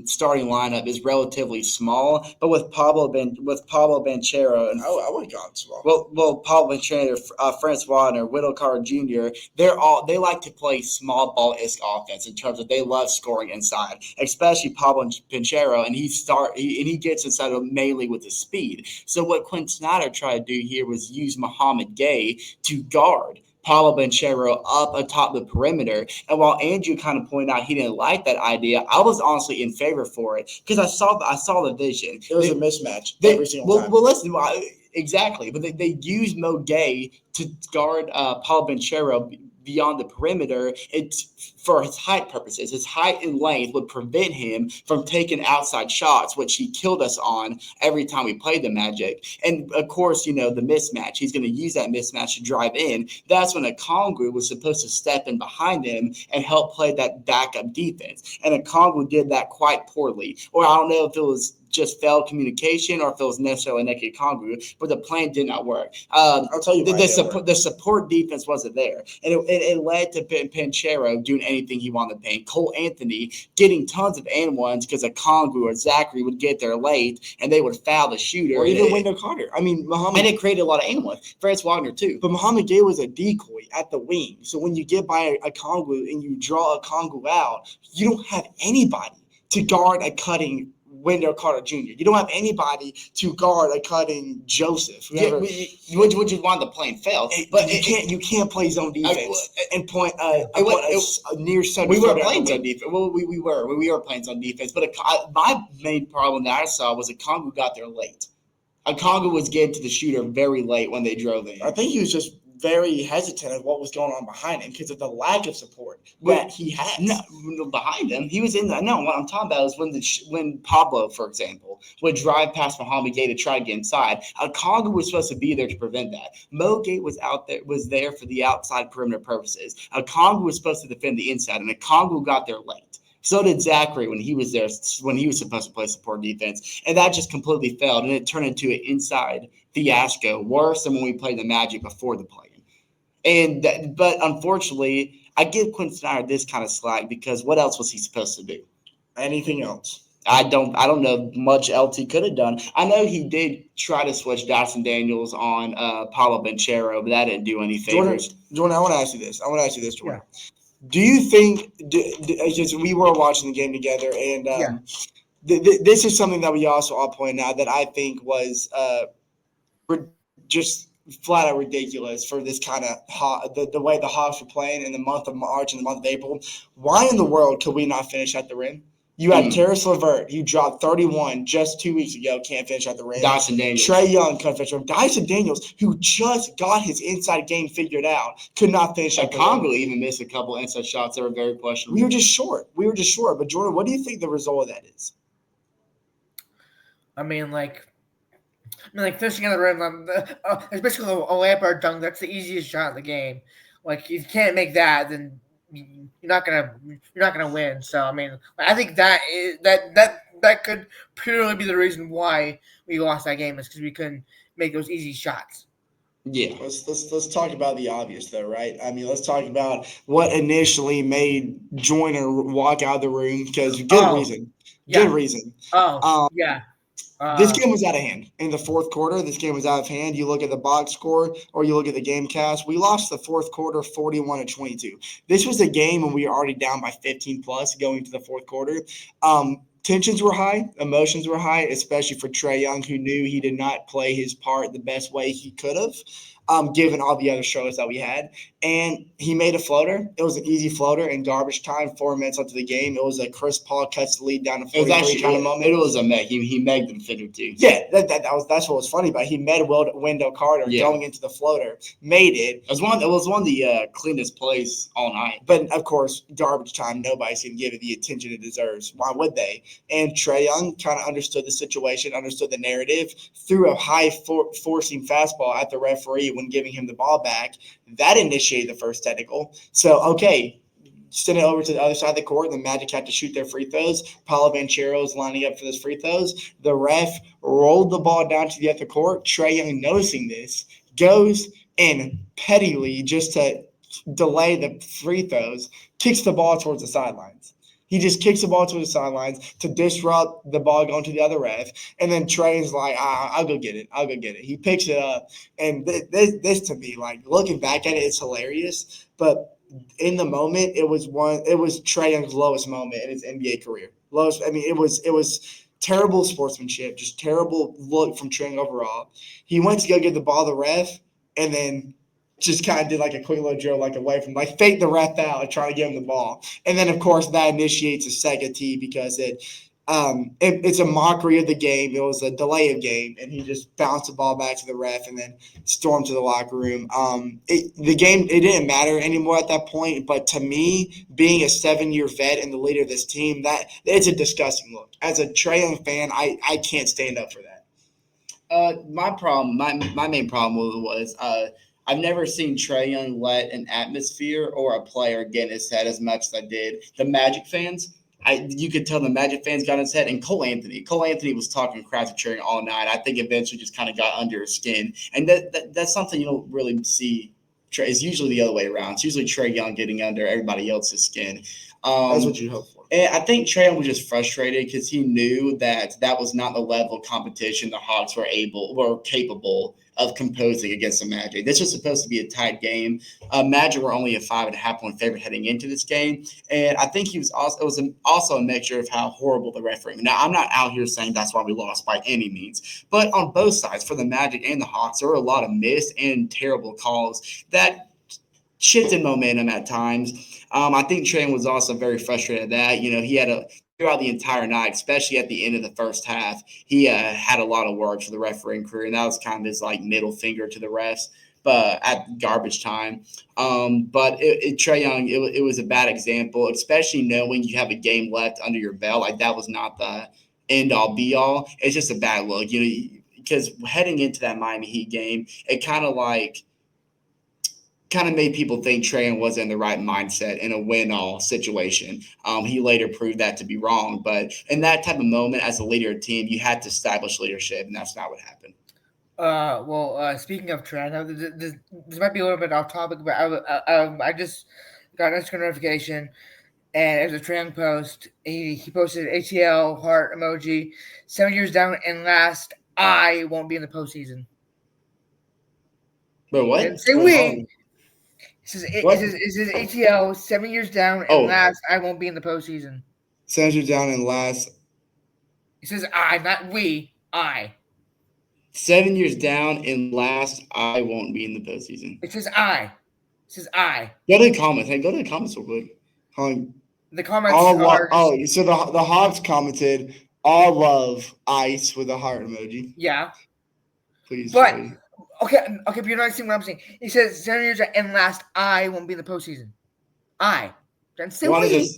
Speaker 3: starting lineup is relatively small, but with Pablo Banchero and
Speaker 1: I would have gone small.
Speaker 3: well, Pablo Banchero, Francois, and Whittle Jr. They like to play small ball-esque offense in terms of they love scoring inside, especially Pablo Banchero, and he gets inside mainly with his speed. So what Quinn Snyder tried to do here was use Muhammad Gay to guard Pablo Banchero up atop the perimeter. And while Andrew kind of pointed out he didn't like that idea, I was honestly in favor for it because I saw the vision.
Speaker 1: It was a mismatch every single time.
Speaker 3: Well, listen,
Speaker 4: Exactly, but they used Mo Gay to guard Paul Banchero beyond the perimeter. It's for his height purposes. His height and length would prevent him from taking outside shots, which he killed us on every time we played the Magic. And of course, the mismatch. He's going to use that mismatch to drive in. That's when Okongwu was supposed to step in behind him and help play that backup defense. And Okongwu did that quite poorly. Or I don't know if it was just failed communication or if it was necessarily naked Okongwu, but the plan did not work.
Speaker 1: I'll tell you
Speaker 4: the support defense wasn't there, and it led to Panchero doing anything he wanted to paint. Cole Anthony getting tons of and ones because Okongwu or Zachary would get there late and they would foul the shooter.
Speaker 1: Or even Wendell Carter. I mean,
Speaker 4: and it created a lot of and ones. Franz Wagner too.
Speaker 1: But Muhammad Gay was a decoy at the wing. So when you get by Okongwu and you draw Okongwu out, you don't have anybody to guard a cutting Wendell Carter Jr. You don't have anybody to guard a cutting Joseph.
Speaker 4: Which is why the plan failed.
Speaker 1: But you can't play zone defense and point near center.
Speaker 4: We were playing zone defense. Well, we were playing zone defense. But my main problem that I saw was Okongwu got there late. Okongwu was getting to the shooter very late when they drove in.
Speaker 1: I think he was just very hesitant of what was going on behind him because of the lack of support that he had.
Speaker 4: No, behind him, he was in the. No, what I'm talking about is when Pablo, for example, would drive past Muhammad Gay to try to get inside. Okongwu was supposed to be there to prevent that. Mo Gay was there for the outside perimeter purposes. Okongwu was supposed to defend the inside, and Okongwu got there late. So did Zachary when he was there, when he was supposed to play support defense. And that just completely failed, and it turned into an inside fiasco, worse than when we played the Magic before the play. But unfortunately, I give Quinn Snyder this kind of slack because what else was he supposed to do?
Speaker 1: Anything else?
Speaker 4: I don't know much else he could have done. I know he did try to switch Dyson Daniels on Paulo Banchero, but that didn't do any favors.
Speaker 1: Jordan, I want to ask you this. Jordan. Yeah. Do you think because we were watching the game together, and this is something that we also all pointed out that I think was just flat out ridiculous for this kind of the way the Hawks were playing in the month of March and the month of April. Why in the world could we not finish at the rim? You had Karis LeVert, who dropped 31 just 2 weeks ago, can't finish at the rim.
Speaker 4: Dyson Daniels.
Speaker 1: Trae Young couldn't finish at the rim. Dyson Daniels, who just got his inside game figured out, could not finish at the rim.
Speaker 4: Congo even missed a couple inside shots that were very questionable.
Speaker 1: We were just short. But, Jordan, what do you think the result of that is?
Speaker 2: I mean, finishing at the rim, especially a layup or dunk, that's the easiest shot in the game. Like, if you can't make that, then you're not gonna win. So I mean, I think that could purely be the reason why we lost that game is because we couldn't make those easy shots.
Speaker 4: Yeah,
Speaker 1: let's talk about the obvious though, right? I mean, let's talk about what initially made Joyner walk out of the room because good reason. This game was out of hand. In the fourth quarter, this game was out of hand. You look at the box score or you look at the game cast. We lost the fourth quarter 41-22. This was a game when we were already down by 15 plus going to the fourth quarter. Tensions were high. Emotions were high, especially for Trae Young, who knew he did not play his part the best way he could have. Given all the other struggles that we had. And he made a floater. It was an easy floater in garbage time, 4 minutes into the game. It was a Chris Paul cuts the lead down to 43 kind of moment.
Speaker 4: It was a meg. He megged them fitter too.
Speaker 1: Yeah, that's what was funny about it. He met Wendell Carter going into the floater, made it.
Speaker 4: It was one of the cleanest plays all night.
Speaker 1: But, of course, garbage time, nobody's going to give it the attention it deserves. Why would they? And Trae Young kind of understood the situation, understood the narrative, threw a high forcing fastball at the referee when giving him the ball back. That initiated the first technical. So, okay, send it over to the other side of the court. The Magic had to shoot their free throws. Paulo Banchero is lining up for those free throws. The ref rolled the ball down to the other court. Trae Young, noticing this, goes and pettily, just to delay the free throws, kicks the ball towards the sidelines. He just kicks the ball to the sidelines to disrupt the ball going to the other ref. And then Trey's like, I'll go get it. He picks it up. And this to me, like looking back at it, it's hilarious. But in the moment, it was Trae Young's lowest moment in his NBA career. It was terrible sportsmanship, just terrible look from Trae Young overall. He went to go get the ball to the ref and then just kind of did like a quick little drill, like away from, like fake the ref out and try to give him the ball. And then, of course, that initiates a second tee because it it's a mockery of the game. It was a delay of game, and he just bounced the ball back to the ref and then stormed to the locker room. The game, it didn't matter anymore at that point. But to me, being a 7-year vet and the leader of this team, that it's a disgusting look. As a Trae Young fan, I can't stand up for that.
Speaker 4: My main problem was I've never seen Trae Young let an atmosphere or a player get in his head as much as I did. The Magic fans, you could tell the Magic fans got in his head, and Cole Anthony. Cole Anthony was talking crap to Trae Young all night. I think eventually just kind of got under his skin, and that's something you don't really see. It's usually the other way around. It's usually Trae Young getting under everybody else's skin.
Speaker 1: That's what you hope for.
Speaker 4: And I think Trae Young was just frustrated because he knew that was not the level of competition the Hawks were capable of composing against the Magic. This was supposed to be a tight game. Magic were only a 5.5-point favorite heading into this game, and I think it was also a mixture of how horrible the refereeing. Now, I'm not out here saying that's why we lost by any means, but on both sides, for the Magic and the Hawks, there were a lot of missed and terrible calls that shifted momentum at times. I think Trae was also very frustrated at that. He had throughout the entire night, especially at the end of the first half, he had a lot of work for the refereeing crew, and that was kind of his middle finger to the refs. But at garbage time, but Trae Young, it was a bad example, especially knowing you have a game left under your belt. That was not the end all be all. It's just a bad look, because heading into that Miami Heat game, it kind of made people think Trae wasn't in the right mindset in a win-all situation. He later proved that to be wrong. But in that type of moment, as a leader of a team, you had to establish leadership, and that's not what happened.
Speaker 2: Speaking of Trae, now this might be a little bit off topic, but I just got an Instagram notification, and it was a Trae Young post. He posted ATL heart emoji. 7 years down and last, I won't be in the postseason.
Speaker 4: But what?
Speaker 2: And say we. It says ATL 7 years down and last, I won't be in the postseason.
Speaker 1: 7 years down and last.
Speaker 2: It says I, not we. I.
Speaker 4: 7 years down and last, I won't be in the postseason.
Speaker 2: It says I. It says I.
Speaker 4: Go to the comments. Hey, go to the comments real quick.
Speaker 2: The comments are.
Speaker 1: So the Hawks commented, all love ice with a heart emoji.
Speaker 2: Yeah.
Speaker 1: Please.
Speaker 2: But okay, but you're not seeing what I'm saying. He says 7 years and last, I won't be in the postseason. I. Then say we. He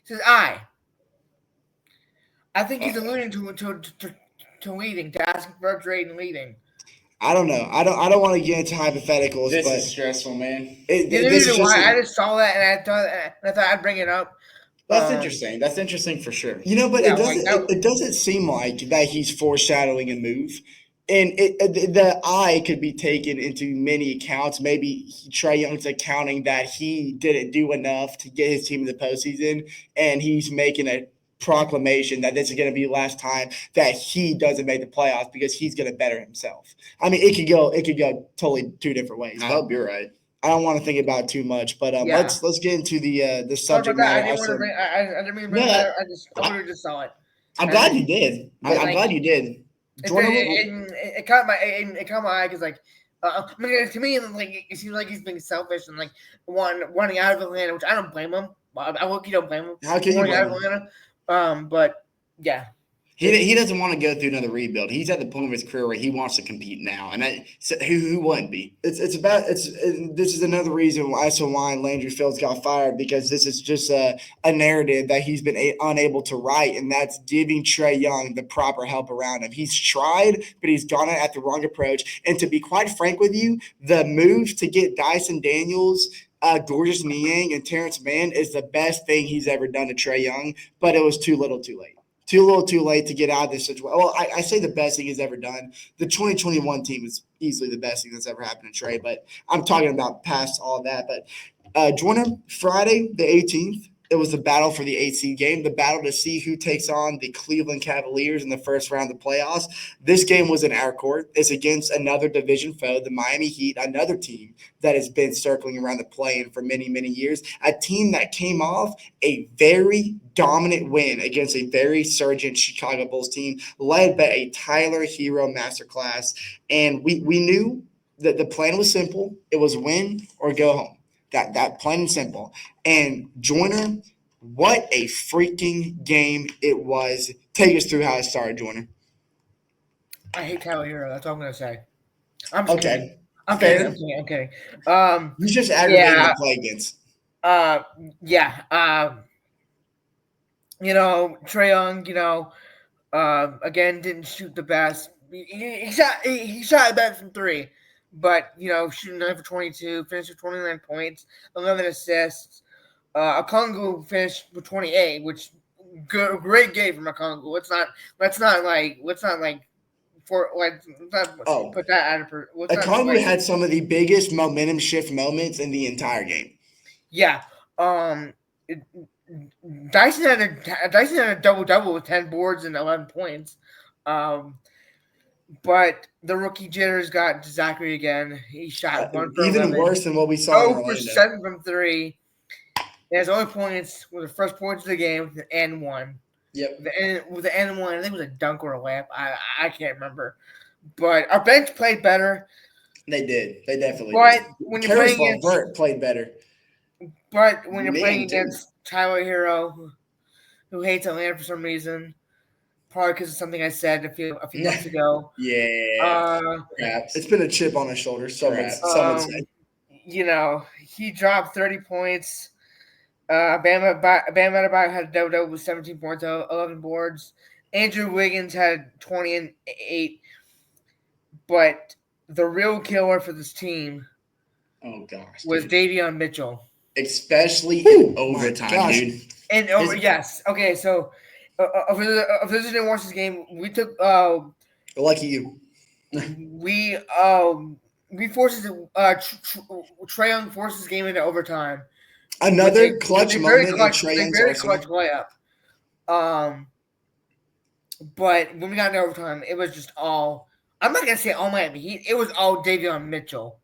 Speaker 2: says I. I think he's alluding to leading, to asking for a trade and leading.
Speaker 1: I don't know. I don't want to get into hypotheticals.
Speaker 4: This is stressful, man.
Speaker 2: I just saw that and I thought I'd bring it up.
Speaker 4: That's interesting. That's interesting for sure.
Speaker 1: But it doesn't seem like that he's foreshadowing a move. And the eye could be taken into many accounts. Maybe Trae Young's accounting that he didn't do enough to get his team in the postseason, and he's making a proclamation that this is going to be the last time that he doesn't make the playoffs because he's going to better himself. I mean, it could go totally two different ways.
Speaker 4: I hope you're right.
Speaker 1: I don't want to think about it too much, but let's get into the subject matter.
Speaker 2: I didn't mean to bring that. I just saw it.
Speaker 4: I'm glad you did. I'm glad you did.
Speaker 2: It caught my eye because to me it seems like he's being selfish and running out of Atlanta, which I don't blame him. I hope you don't blame him.
Speaker 1: How can you blame
Speaker 2: out of Atlanta? But yeah.
Speaker 4: He doesn't want to go through another rebuild. He's at the point of his career where he wants to compete now, and who wouldn't be?
Speaker 1: This is another reason why Landry Fields got fired, because this is just a narrative that he's been unable to write, and that's giving Trae Young the proper help around him. He's tried, but he's gone at the wrong approach. And to be quite frank with you, the move to get Dyson Daniels, Gorgeous Niang, and Terrence Mann is the best thing he's ever done to Trae Young, but it was too little too late. Too little, too late to get out of this situation. Well, I say the best thing he's ever done. The 2021 team is easily the best thing that's ever happened to Trae, but I'm talking about past all that. But Jordan, Friday the 18th, it was the battle for the 8 seed game, the battle to see who takes on the Cleveland Cavaliers in the first round of the playoffs. This game was in our court. It's against another division foe, the Miami Heat, another team that has been circling around the play-in for many, many years, a team that came off a very dominant win against a very surgent Chicago Bulls team led by a Tyler Hero masterclass. And we knew that the plan was simple. It was win or go home. That plain and simple. And Joyner What a freaking game it was. Take us through how it started, Jordan.
Speaker 2: I hate Tyler Hero. That's all I'm gonna say. I'm just kidding.
Speaker 1: Okay.
Speaker 2: I'm
Speaker 1: Fair.
Speaker 2: kidding. I'm kidding. I'm kidding.
Speaker 1: He's just aggravating
Speaker 2: Yeah.
Speaker 1: to play against.
Speaker 2: Yeah. Trae Young. Again, didn't shoot the best. He shot it better from three, but shooting 9 for 22, finished with 29 points, 11 assists. Okongwu finished with 28, which great game from Okongwu. Let's not for like let's not put that out of
Speaker 1: Okongwu had some of the biggest momentum shift moments in the entire game.
Speaker 2: Yeah. Dyson had a double with 10 boards and 11 points. But the rookie jitters got to Zachary again. He shot 1 for
Speaker 1: even
Speaker 2: 11.
Speaker 1: worse than what we saw in
Speaker 2: 0 for
Speaker 1: Orlando.
Speaker 2: 7 from 3. And his only points were the first points of the game with the N1.
Speaker 1: Yep.
Speaker 2: With the N1, I think it was a dunk or a layup. I can't remember. But our bench played better.
Speaker 1: They did. They definitely
Speaker 2: but
Speaker 1: did.
Speaker 2: When you're playing against
Speaker 1: Vert played better.
Speaker 2: But when you're playing against Tyler Hero, who hates Atlanta for some reason, probably because of something I said a few months ago.
Speaker 1: Yeah. It's been a chip on his shoulder. Someone said.
Speaker 2: He dropped 30 points. Bam Adebayo had a double with 17 points, 11 boards. Andrew Wiggins had 20 and 8. But the real killer for this team was Davion Mitchell.
Speaker 3: Especially in overtime, dude.
Speaker 2: And yes. Okay, so if those who didn't watch this game, we took
Speaker 1: lucky you.
Speaker 2: We forced Trae Young forced this game into overtime.
Speaker 1: Another clutch moment in Trae Young's
Speaker 2: very clutch layup. But when we got into overtime, it was just all. I'm not gonna say all Miami Heat. It was all Davion Mitchell.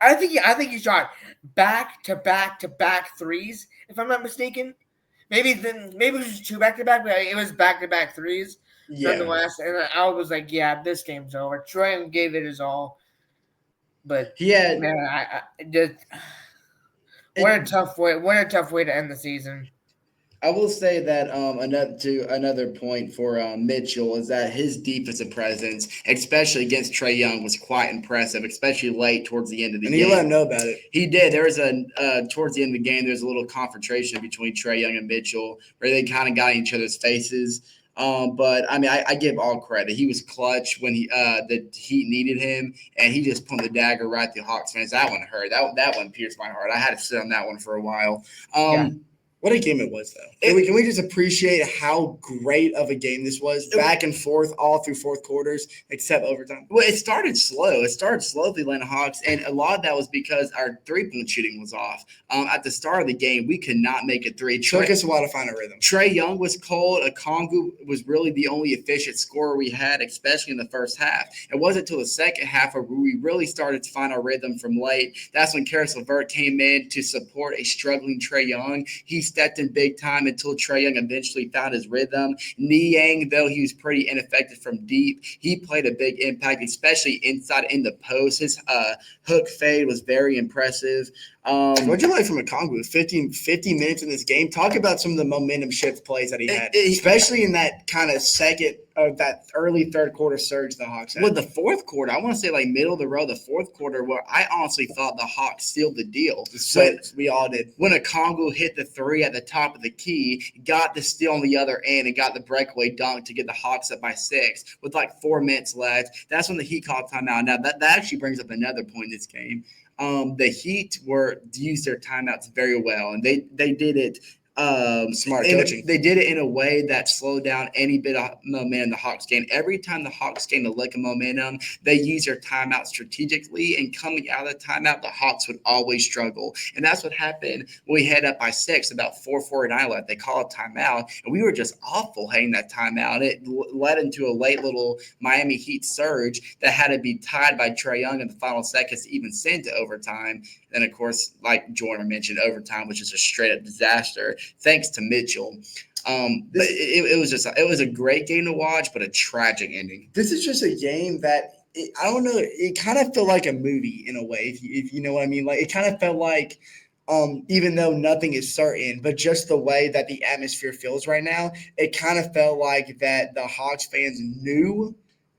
Speaker 2: I think he shot back to back threes, if I'm not mistaken. Maybe it was just 2 back-to-back, but it was back-to-back threes.
Speaker 1: Yeah.
Speaker 2: Nonetheless, and I was like, yeah, this game's over. Trae Young gave it his all. But what a tough way to end the season.
Speaker 3: I will say that another point for Mitchell is that his defensive presence, especially against Trae Young, was quite impressive, especially late towards the end of the game.
Speaker 1: And he let him know about it.
Speaker 3: He did. There was towards the end of the game, there's a little confrontation between Trae Young and Mitchell where they kind of got in each other's faces. But I mean, I give all credit. He was clutch when the Heat needed him, and he just put the dagger right through Hawks fans. That one hurt. That one pierced my heart. I had to sit on that one for a while.
Speaker 1: What a game it was, though. Can we just appreciate how great of a game this was? Back and forth all through fourth quarters, except overtime.
Speaker 3: Well, it started slow. It started slow with the Atlanta Hawks, and a lot of that was because our three-point shooting was off. At the start of the game, we could not make a three.
Speaker 1: It took us a while to find a rhythm.
Speaker 3: Trae Young was cold. Okongwu was really the only efficient scorer we had, especially in the first half. It wasn't until the second half where we really started to find our rhythm from late. That's when Karis LeVert came in to support a struggling Trae Young. He stepped in big time until Trae Young eventually found his rhythm. Niang, though he was pretty ineffective from deep, he played a big impact, especially inside in the post. His hook fade was very impressive.
Speaker 1: What'd you like from Okongwu? 50 minutes in this game. Talk about some of the momentum shift plays that he had, especially in that kind of second or that early third quarter surge the Hawks had.
Speaker 3: With the fourth quarter, I want to say like middle of the road, the fourth quarter, where I honestly thought the Hawks sealed the deal.
Speaker 1: So we all did.
Speaker 3: When Okongwu hit the three at the top of the key, got the steal on the other end, and got the breakaway dunk to get the Hawks up by 6 with like 4 minutes left. That's when the Heat called timeout. Now that actually brings up another point in this game. The Heat used their timeouts very well, and they did it
Speaker 1: smart coaching.
Speaker 3: They did it in a way that slowed down any bit of momentum the Hawks gained. Every time the Hawks gained a lick of momentum, they used their timeout strategically, and coming out of the timeout, the Hawks would always struggle. And that's what happened when we head up by 6, about 4:49 left. They call a timeout, and we were just awful heading that timeout. It led into a late little Miami Heat surge that had to be tied by Trae Young in the final seconds to even send to overtime. And, of course, like Jordan mentioned, overtime was just a straight-up disaster, thanks to Mitchell. But it was a great game to watch, but a tragic ending.
Speaker 1: This is just a game that I don't know. It kind of felt like a movie in a way, if you know what I mean. Like it kind of felt like even though nothing is certain, but just the way that the atmosphere feels right now, it kind of felt like that the Hawks fans knew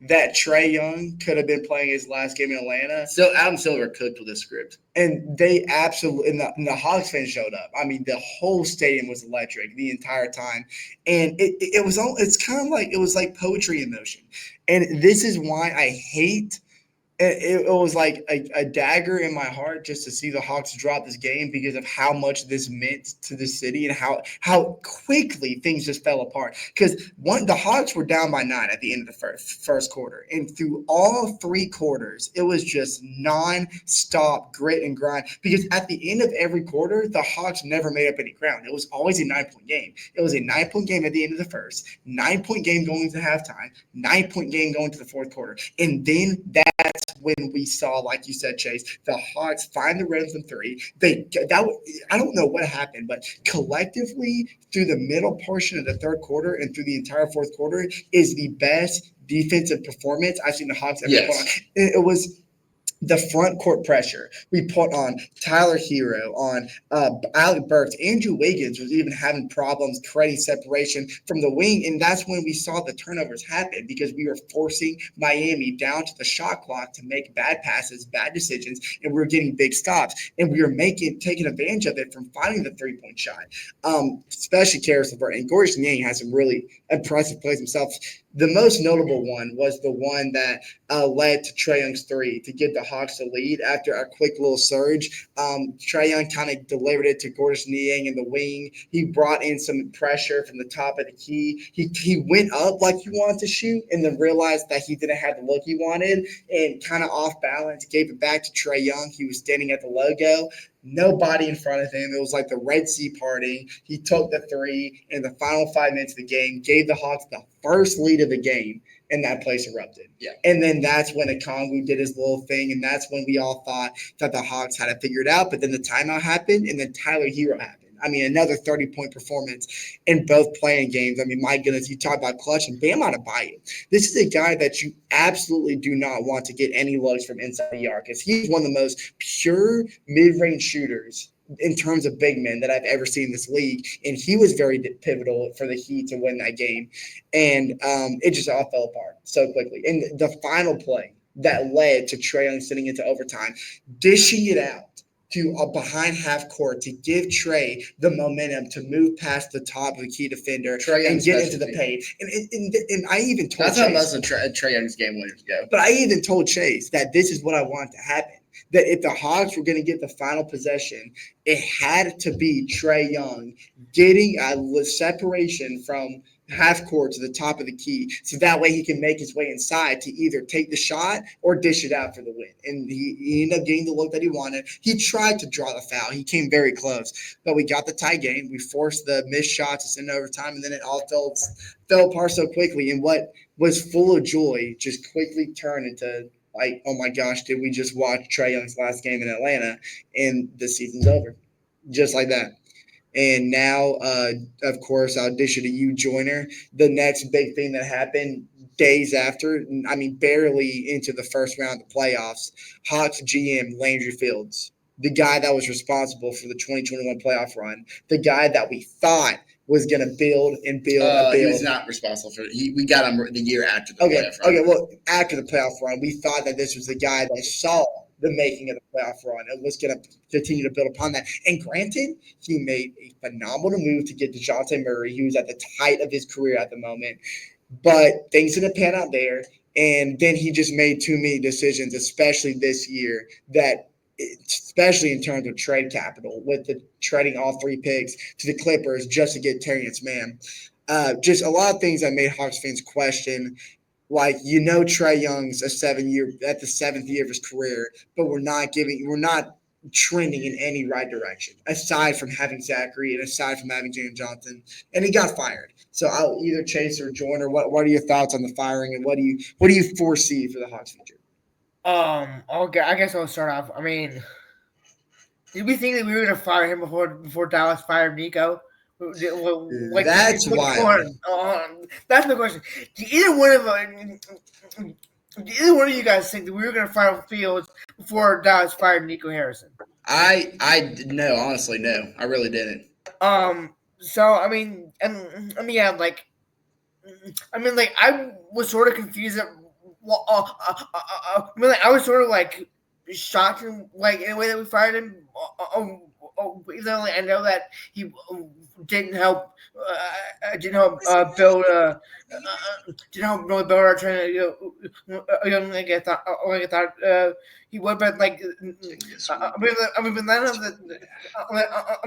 Speaker 1: that Trae Young could have been playing his last game in Atlanta.
Speaker 4: So Adam Silver cooked with this script.
Speaker 1: And they absolutely, and the Hawks fans showed up. I mean, the whole stadium was electric the entire time. And it's kind of like, it was like poetry in motion. And this is why I hate it was like a dagger in my heart just to see the Hawks drop this game because of how much this meant to the city and how quickly things just fell apart. Because the Hawks were down by 9 at the end of the first quarter, and through all 3 quarters, it was just non-stop grit and grind. Because at the end of every quarter, the Hawks never made up any ground. It was always a 9-point game. It was a 9-point game at the end of the first, 9-point game going into halftime, 9-point game going to the fourth quarter, and then that's when we saw, like you said, Chase, the Hawks find the rhythm from 3. I don't know what happened, but collectively through the middle portion of the third quarter and through the entire fourth quarter is the best defensive performance I've seen the Hawks ever put on. It was the front court pressure we put on Tyler Hero, on Alec Burks. Andrew Wiggins was even having problems creating separation from the wing, and that's when we saw the turnovers happen because we were forcing Miami down to the shot clock to make bad passes, bad decisions, and we were getting big stops, and we were taking advantage of it from finding the 3-point shot. Especially Karis LeVert, and Gorgeous Niang has some really impressive plays himself. The most notable one was the one that led to Trae Young's 3 to give the Hawks the lead after a quick little surge. Trae Young kind of delivered it to Gorgeous Niang in the wing. He brought in some pressure from the top of the key. He went up like he wanted to shoot and then realized that he didn't have the look he wanted and kind of off balance, gave it back to Trae Young. He was standing at the logo. Nobody in front of him. It was like the Red Sea parting. He took the 3 in the final 5 minutes of the game, gave the Hawks the first lead of the game, and that place erupted.
Speaker 4: Yeah.
Speaker 1: And then that's when Okongwu did his little thing, and that's when we all thought that the Hawks had it figured out. But then the timeout happened, and then Tyler Hero happened. I mean, another 30-point performance in both playing games. I mean, my goodness, you talk about clutch and Bam Adebayo. This is a guy that you absolutely do not want to get any looks from inside the arc, because he's one of the most pure mid-range shooters in terms of big men that I've ever seen in this league. And he was very pivotal for the Heat to win that game. And it just all fell apart so quickly. And the final play that led to Trae Young sitting into overtime, dishing it out to behind half court to give Trae the momentum to move past the top of the key defender and get into the paint. And I even told
Speaker 4: That's how most of Trae Young's game winners go.
Speaker 1: But I even told Chase that this is what I want to happen. That if the Hawks were going to get the final possession, it had to be Trae Young getting a separation from half court to the top of the key, so that way he can make his way inside to either take the shot or dish it out for the win. And he ended up getting the look that he wanted. He tried to draw the foul. He came very close, but we got the tie game. We forced the missed shots to send it overtime, and then it all fell apart so quickly. And what was full of joy just quickly turned into like, oh my gosh, did we just watch Trae Young's last game in Atlanta and the season's over? Just like that. And now, of course, I'll dish it to you, Joyner. The next big thing that happened days after, I mean, barely into the first round of the playoffs, Hawks GM Landry Fields, the guy that was responsible for the 2021 playoff run, the guy that we thought was going to build and build and build.
Speaker 4: He was not responsible for it. We got him the year after the playoff run.
Speaker 1: Okay, well, after the playoff run, we thought that this was the guy that saw the making of the playoff run and was going to continue to build upon that. And granted, he made a phenomenal move to get DeJounte Murray. He was at the height of his career at the moment. But things didn't pan out there. And then he just made too many decisions, especially this year, that especially in terms of trade capital, with the trading all 3 picks to the Clippers just to get Terrence Mann. Just a lot of things that made Hawks fans question, like, Trae Young's at the 7th year of his career, but we're not trending in any right direction, aside from having Zachary and aside from having Jalen Johnson, and he got fired. So I'll either Chase or Joyner. What are your thoughts on the firing, and what do you foresee for the Hawks future?
Speaker 2: I guess I'll start off. I mean, did we think that we were going to fire him before Dallas fired Nico? Like,
Speaker 1: that's wild.
Speaker 2: That's my question. Do either one of them? either one of you guys think that we were going to fire Fields before Dallas fired Nico Harrison?
Speaker 3: No, honestly, no, I really didn't.
Speaker 2: So I mean, and I mean, yeah, like, I mean, like, I was sort of confused at, well, I mean, like, I was sort of like shocked in like in a way that we fired him. Even though like, I know that he didn't help, build, didn't help really build our training. Like I thought he would, but like, I mean, but none of the.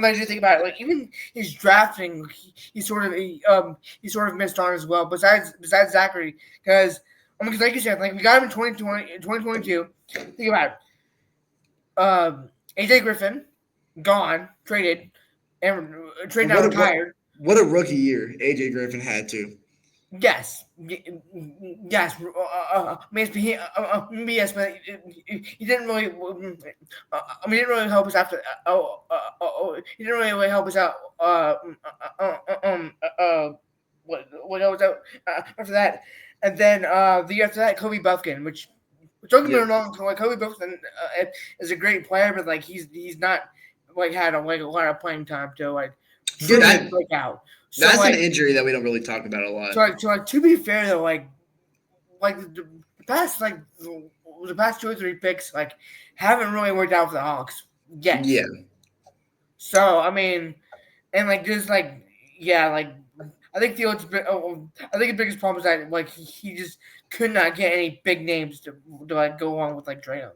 Speaker 2: I do think about it. Like even his drafting, he sort of missed on as well. Besides Zachary, because I mean, because like you said, like we got him in 2022. Think about it. AJ Griffin, gone, traded, and traded now retired.
Speaker 3: What a rookie year AJ Griffin had too.
Speaker 2: Yes, yes. Maybe yes, but he didn't really. I mean, he didn't really help us after. He didn't really help us out. What else out after that? And then the year after that, Kobe Buffkin, which don't get me wrong, like Kobe Buffkin is a great player, but like he's not like had a lot of playing time to like truly break out. So,
Speaker 3: that's
Speaker 2: like,
Speaker 3: an injury that we don't really talk about a lot.
Speaker 2: So to be fair though, like the past the past 2 or 3 picks like haven't really worked out for the Hawks yet.
Speaker 3: Yeah.
Speaker 2: So I mean, and like just like like I think Fields. I think the biggest problem is that like he just could not get any big names to like go along with like Trae Young.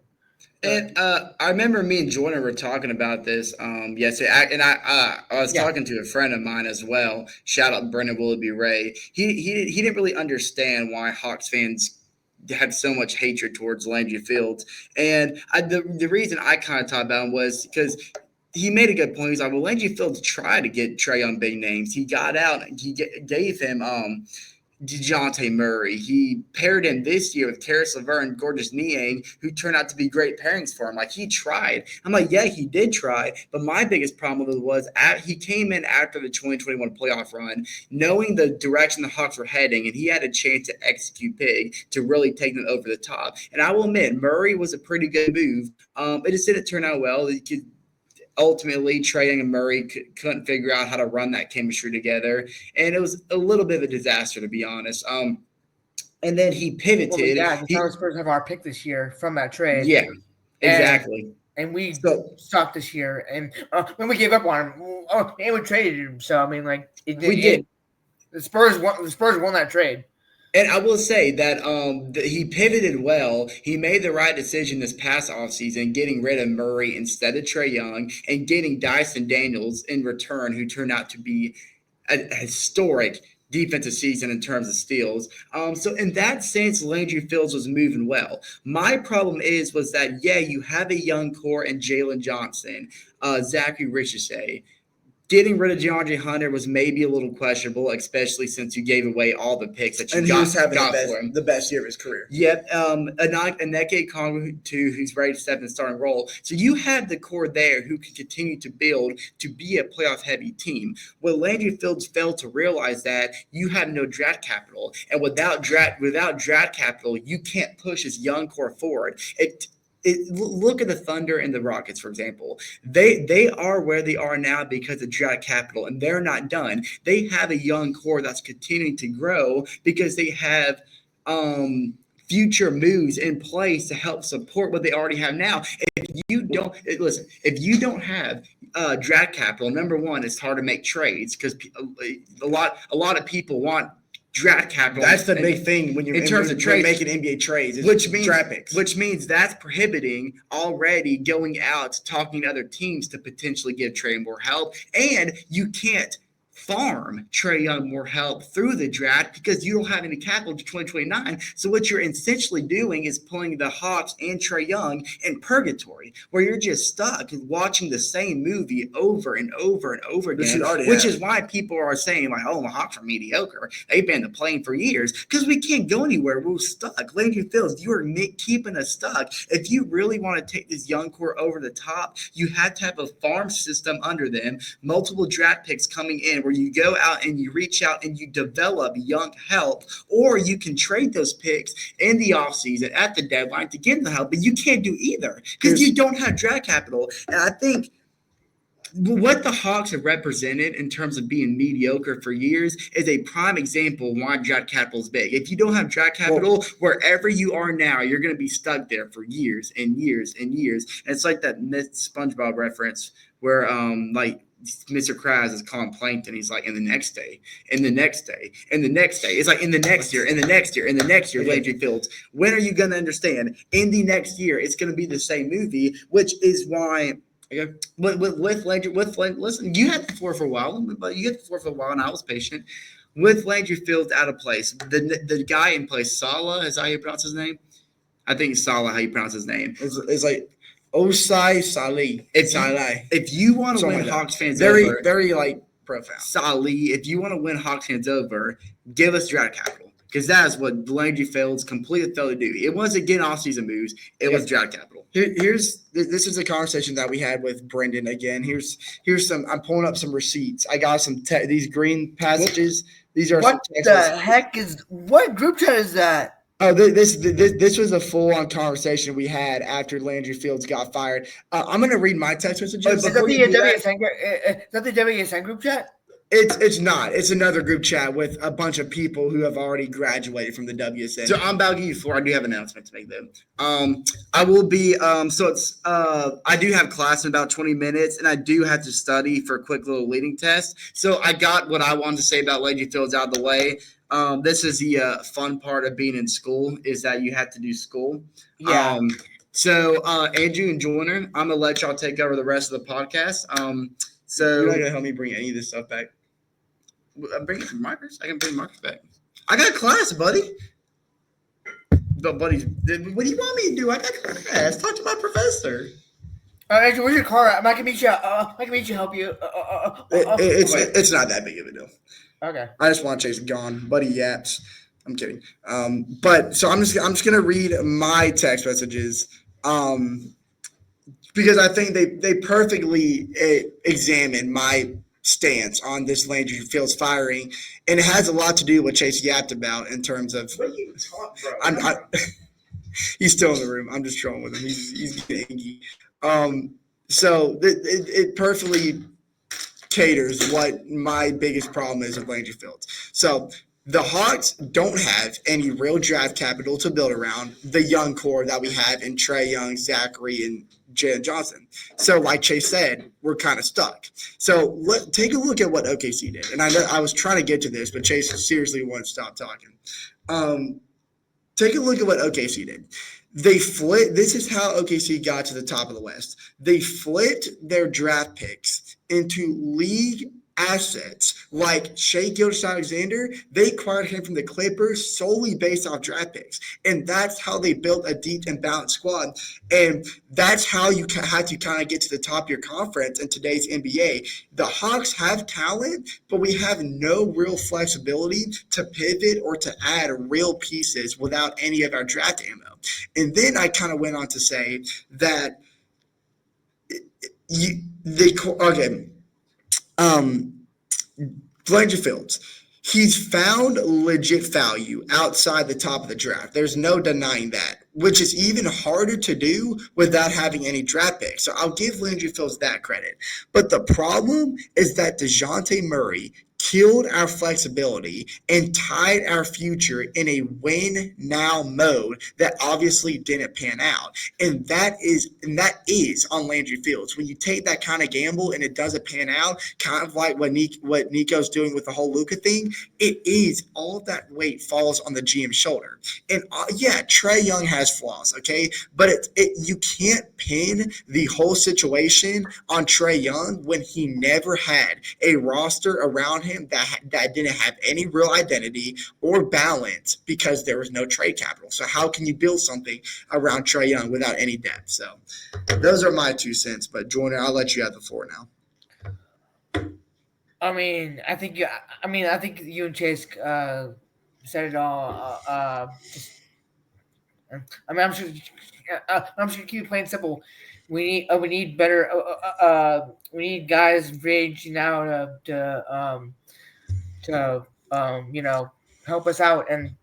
Speaker 3: And I remember me and Jordan were talking about this yesterday, and I was talking to a friend of mine as well. Shout out Brendan Willoughby Ray. He didn't really understand why Hawks fans had so much hatred towards Landry Fields, and the reason I kind of talked about him was because he made a good point. He's like, well, Landry Fields tried to get Trae on big names. He got out. He gave him DeJounte Murray. He paired him this year with Karis LeVert and Gorgeous Niang, who turned out to be great pairings for him. Like, he tried. I'm like, yeah, he did try. But my biggest problem was he came in after the 2021 playoff run, knowing the direction the Hawks were heading, and he had a chance to execute big to really take them over the top. And I will admit, Murray was a pretty good move. It just didn't turn out well. Ultimately, Trae Young and Murray couldn't figure out how to run that chemistry together, and it was a little bit of a disaster, to be honest. And then he pivoted.
Speaker 2: Well, the Dallas Spurs have our pick this year from that trade.
Speaker 3: Yeah, exactly.
Speaker 2: And we sucked this year, and when we gave up on him, and we traded him. So I mean, like
Speaker 3: we did.
Speaker 2: The Spurs won that trade.
Speaker 3: And I will say that he pivoted well. He made the right decision this past offseason, getting rid of Murray instead of Trae Young and getting Dyson Daniels in return, who turned out to be a historic defensive season in terms of steals. So in that sense, Landry Fields was moving well. My problem was that, you have a young core in Jalen Johnson, Zachary Richardson. Getting rid of DeAndre Hunter was maybe a little questionable, especially since you gave away all the picks that you got,
Speaker 1: he was having
Speaker 3: for him.
Speaker 1: The best year of his career.
Speaker 3: Yep. Aneke Kongwu, too, who's ready to step in the starting role. So you have the core there who can continue to build to be a playoff-heavy team. Well, Landry Fields failed to realize that you have no draft capital. And without draft capital, you can't push this young core forward. Look at the Thunder and the Rockets, for example. They are where they are now because of draft capital, and they're not done. They have a young core that's continuing to grow because they have future moves in place to help support what they already have now. If you don't have draft capital, number one, it's hard to make trades because a lot of people want draft capital.
Speaker 1: That's the big thing when you're
Speaker 3: in terms of trades,
Speaker 1: making NBA trades,
Speaker 3: which means
Speaker 1: draft picks.
Speaker 3: Which means that's prohibiting already going out talking to other teams to potentially give Trae more help, and you can't farm Trae Young more help through the draft because you don't have any capital to 2029. So what you're essentially doing is pulling the Hawks and Trae Young in purgatory, where you're just stuck watching the same movie over and over and over again, which is why people are saying, like, oh, the Hawks are mediocre. They've been the plane for years because we can't go anywhere. We're stuck. Landry Fields, you are keeping us stuck. If you really want to take this young core over the top, you have to have a farm system under them, multiple draft picks coming in
Speaker 4: where you go out and you reach out and you develop young help, or you can trade those picks in the offseason at the deadline to get the help, but you can't do either because you don't have draft capital. And I think what the Hawks have represented in terms of being mediocre for years is a prime example of why draft capital is big. If you don't have draft capital, wherever you are now, you're going to be stuck there for years and years and years. And it's like that SpongeBob reference where, like, Mr. Krabs is calling Plankton. He's like, in the next day, in the next day, in the next day. It's like in the next year, in the next year, in the next year, Landry Fields. When are you going to understand? In the next year, it's going to be the same movie, which is why – okay. With Landry, listen, you had the floor for a while, but you had the floor for a while, and I was patient. With Landry Fields out of place, the guy in place, Salah, is how you pronounce his name? I think it's Salah, how you pronounce his name.
Speaker 1: It's like Osai Salih.
Speaker 4: If you want to win
Speaker 1: like
Speaker 4: Hawks fans
Speaker 1: very,
Speaker 4: over,
Speaker 1: very like profound.
Speaker 4: Salih, if you want to win Hawks fans over, give us draft capital. Because that is what Landry Fields completely failed to do. It wasn't getting off-season moves. It was draft capital.
Speaker 1: This is a conversation that we had with Brendan again. Here's some. I'm pulling up some receipts. I got some these green passages. These are
Speaker 2: what the heck is what group chat is that?
Speaker 1: Oh, this was a full-on conversation we had after Landry Fields got fired. I'm going to read my text messages.
Speaker 2: Is that the WSN group chat?
Speaker 1: It's not. It's another group chat with a bunch of people who have already graduated from the WSN.
Speaker 4: So I'm about to give you four. I do have an announcement to make though. I will be I do have class in about 20 minutes, and I do have to study for a quick little leading test. So I got what I wanted to say about Landry Fields out of the way. This is the fun part of being in school is that you have to do school.
Speaker 2: Yeah.
Speaker 4: So Andrew and Joyner, I'm gonna let y'all take over the rest of the podcast. So
Speaker 1: you're not gonna help me bring any of this stuff back.
Speaker 4: I'm bringing some markers. I can bring markers back. I got class, buddy. But buddy, what do you want me to do? I got class. Talk to my professor.
Speaker 2: Andrew, where's your car at? I can meet you. Help you.
Speaker 1: It's not that big of a deal.
Speaker 2: Okay.
Speaker 1: I just want Chase gone, buddy. Yaps. I'm kidding. But so I'm just gonna read my text messages. Because I think they perfectly examine my stance on this Landry Fields firing, and it has a lot to do with what Chase yapped about in terms of.
Speaker 4: What are you talking about?
Speaker 1: He's still in the room. I'm just trolling with him. He's getting angry. So it perfectly caters what my biggest problem is with Landry Fields. So the Hawks don't have any real draft capital to build around the young core that we have in Trae Young, Zachary, and Jalen Johnson. So like Chase said, we're kind of stuck. So take a look at what OKC did. And I know I was trying to get to this, but Chase seriously won't stop talking. Take a look at what OKC did. They flipped. This is how OKC got to the top of the West. They flipped their draft picks into league assets like Shai Gilgeous-Alexander. They acquired him from the Clippers solely based off draft picks, and that's how they built a deep and balanced squad. And that's how you had to kind of get to the top of your conference in today's NBA. The Hawks have talent, but we have no real flexibility to pivot or to add real pieces without any of our draft ammo. And then I kind of went on to say that Landry Fields, he's found legit value outside the top of the draft. There's no denying that, which is even harder to do without having any draft picks. So I'll give Landry Fields that credit. But the problem is that DeJounte Murray killed our flexibility and tied our future in a win now mode that obviously didn't pan out. And that is on Landry Fields. When you take that kind of gamble and it doesn't pan out, kind of like what Nico's doing with the whole Luka thing, it is all that weight falls on the GM's shoulder. And Trae Young has flaws, okay? But you can't pin the whole situation on Trae Young when he never had a roster around him that didn't have any real identity or balance because there was no trade capital. So how can you build something around Trae Young without any depth? So those are my 2 cents. But Jordan, I'll let you have the floor now.
Speaker 2: I think you and Chase said it all. I'm just gonna keep it plain simple. We need better. We need guys ranging now to help us out, and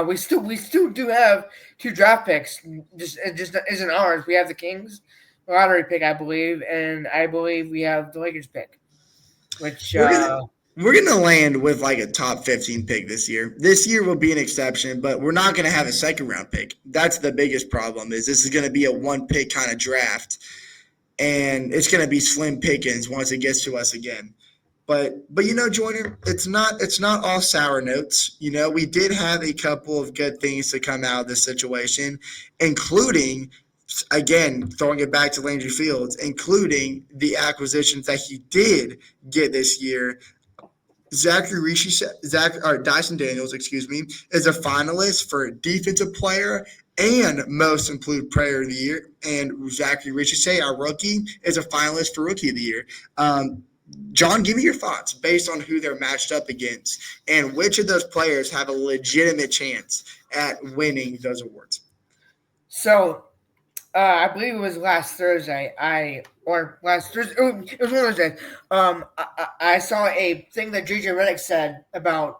Speaker 2: we still do have two draft picks. Just it just isn't ours. We have the Kings lottery pick, I believe, and I believe we have the Lakers pick, which
Speaker 1: We're gonna we're gonna land with like a top 15 pick this year. This year will be an exception, but we're not gonna have a second round pick. That's the biggest problem. Is this is gonna be a one pick kind of draft, and it's gonna be slim pickings once it gets to us again. But Joyner, it's not all sour notes. We did have a couple of good things to come out of this situation, including again throwing it back to Landry Fields, including the acquisitions that he did get this year. Dyson Daniels, excuse me, is a finalist for defensive player and most improved player of the year. And Zachary Richardson, our rookie, is a finalist for rookie of the year. John, give me your thoughts based on who they're matched up against and which of those players have a legitimate chance at winning those awards.
Speaker 2: So I believe it was last Thursday. Or last Thursday. It was one of those days. I saw a thing that JJ Redick said about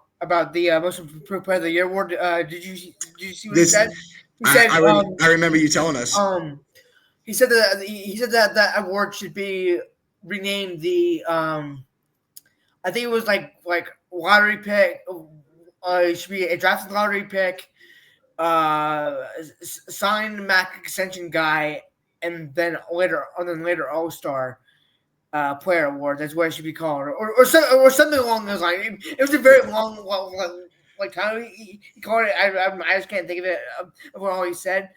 Speaker 2: the most improved player of the year award. Did you see what he said? He said
Speaker 1: I remember you telling us.
Speaker 2: He said that that award should be renamed the I think it was like lottery pick. It should be a drafted lottery pick. Signed Mac extension guy, and then later All-Star player award. That's what it should be called, or something along those lines. It was a very long, like how he called it. I just can't think of it of what all he said.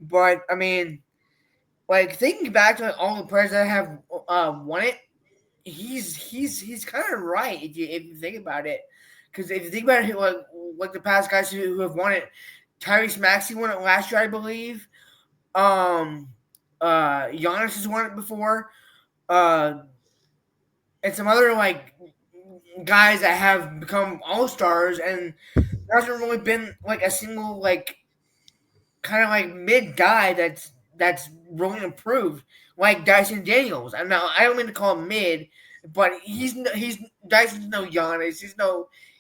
Speaker 2: But I mean, like thinking back to all the players that have won it, he's kind of right if you think about it. Because if you think about it, like the past guys who have won it. Tyrese Maxey won it last year, I believe. Giannis has won it before. And some other guys that have become all-stars, and there hasn't really been like a single kind of mid guy that's really improved, like Dyson Daniels. I don't mean to call him mid, but he's Dyson's no Giannis.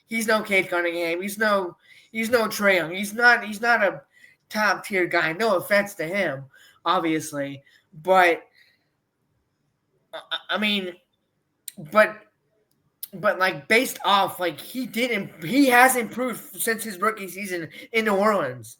Speaker 2: He's no Cade Cunningham. He's no Trae Young. He's not a top tier guy. No offense to him, obviously, but I mean, but based off he has improved since his rookie season in New Orleans.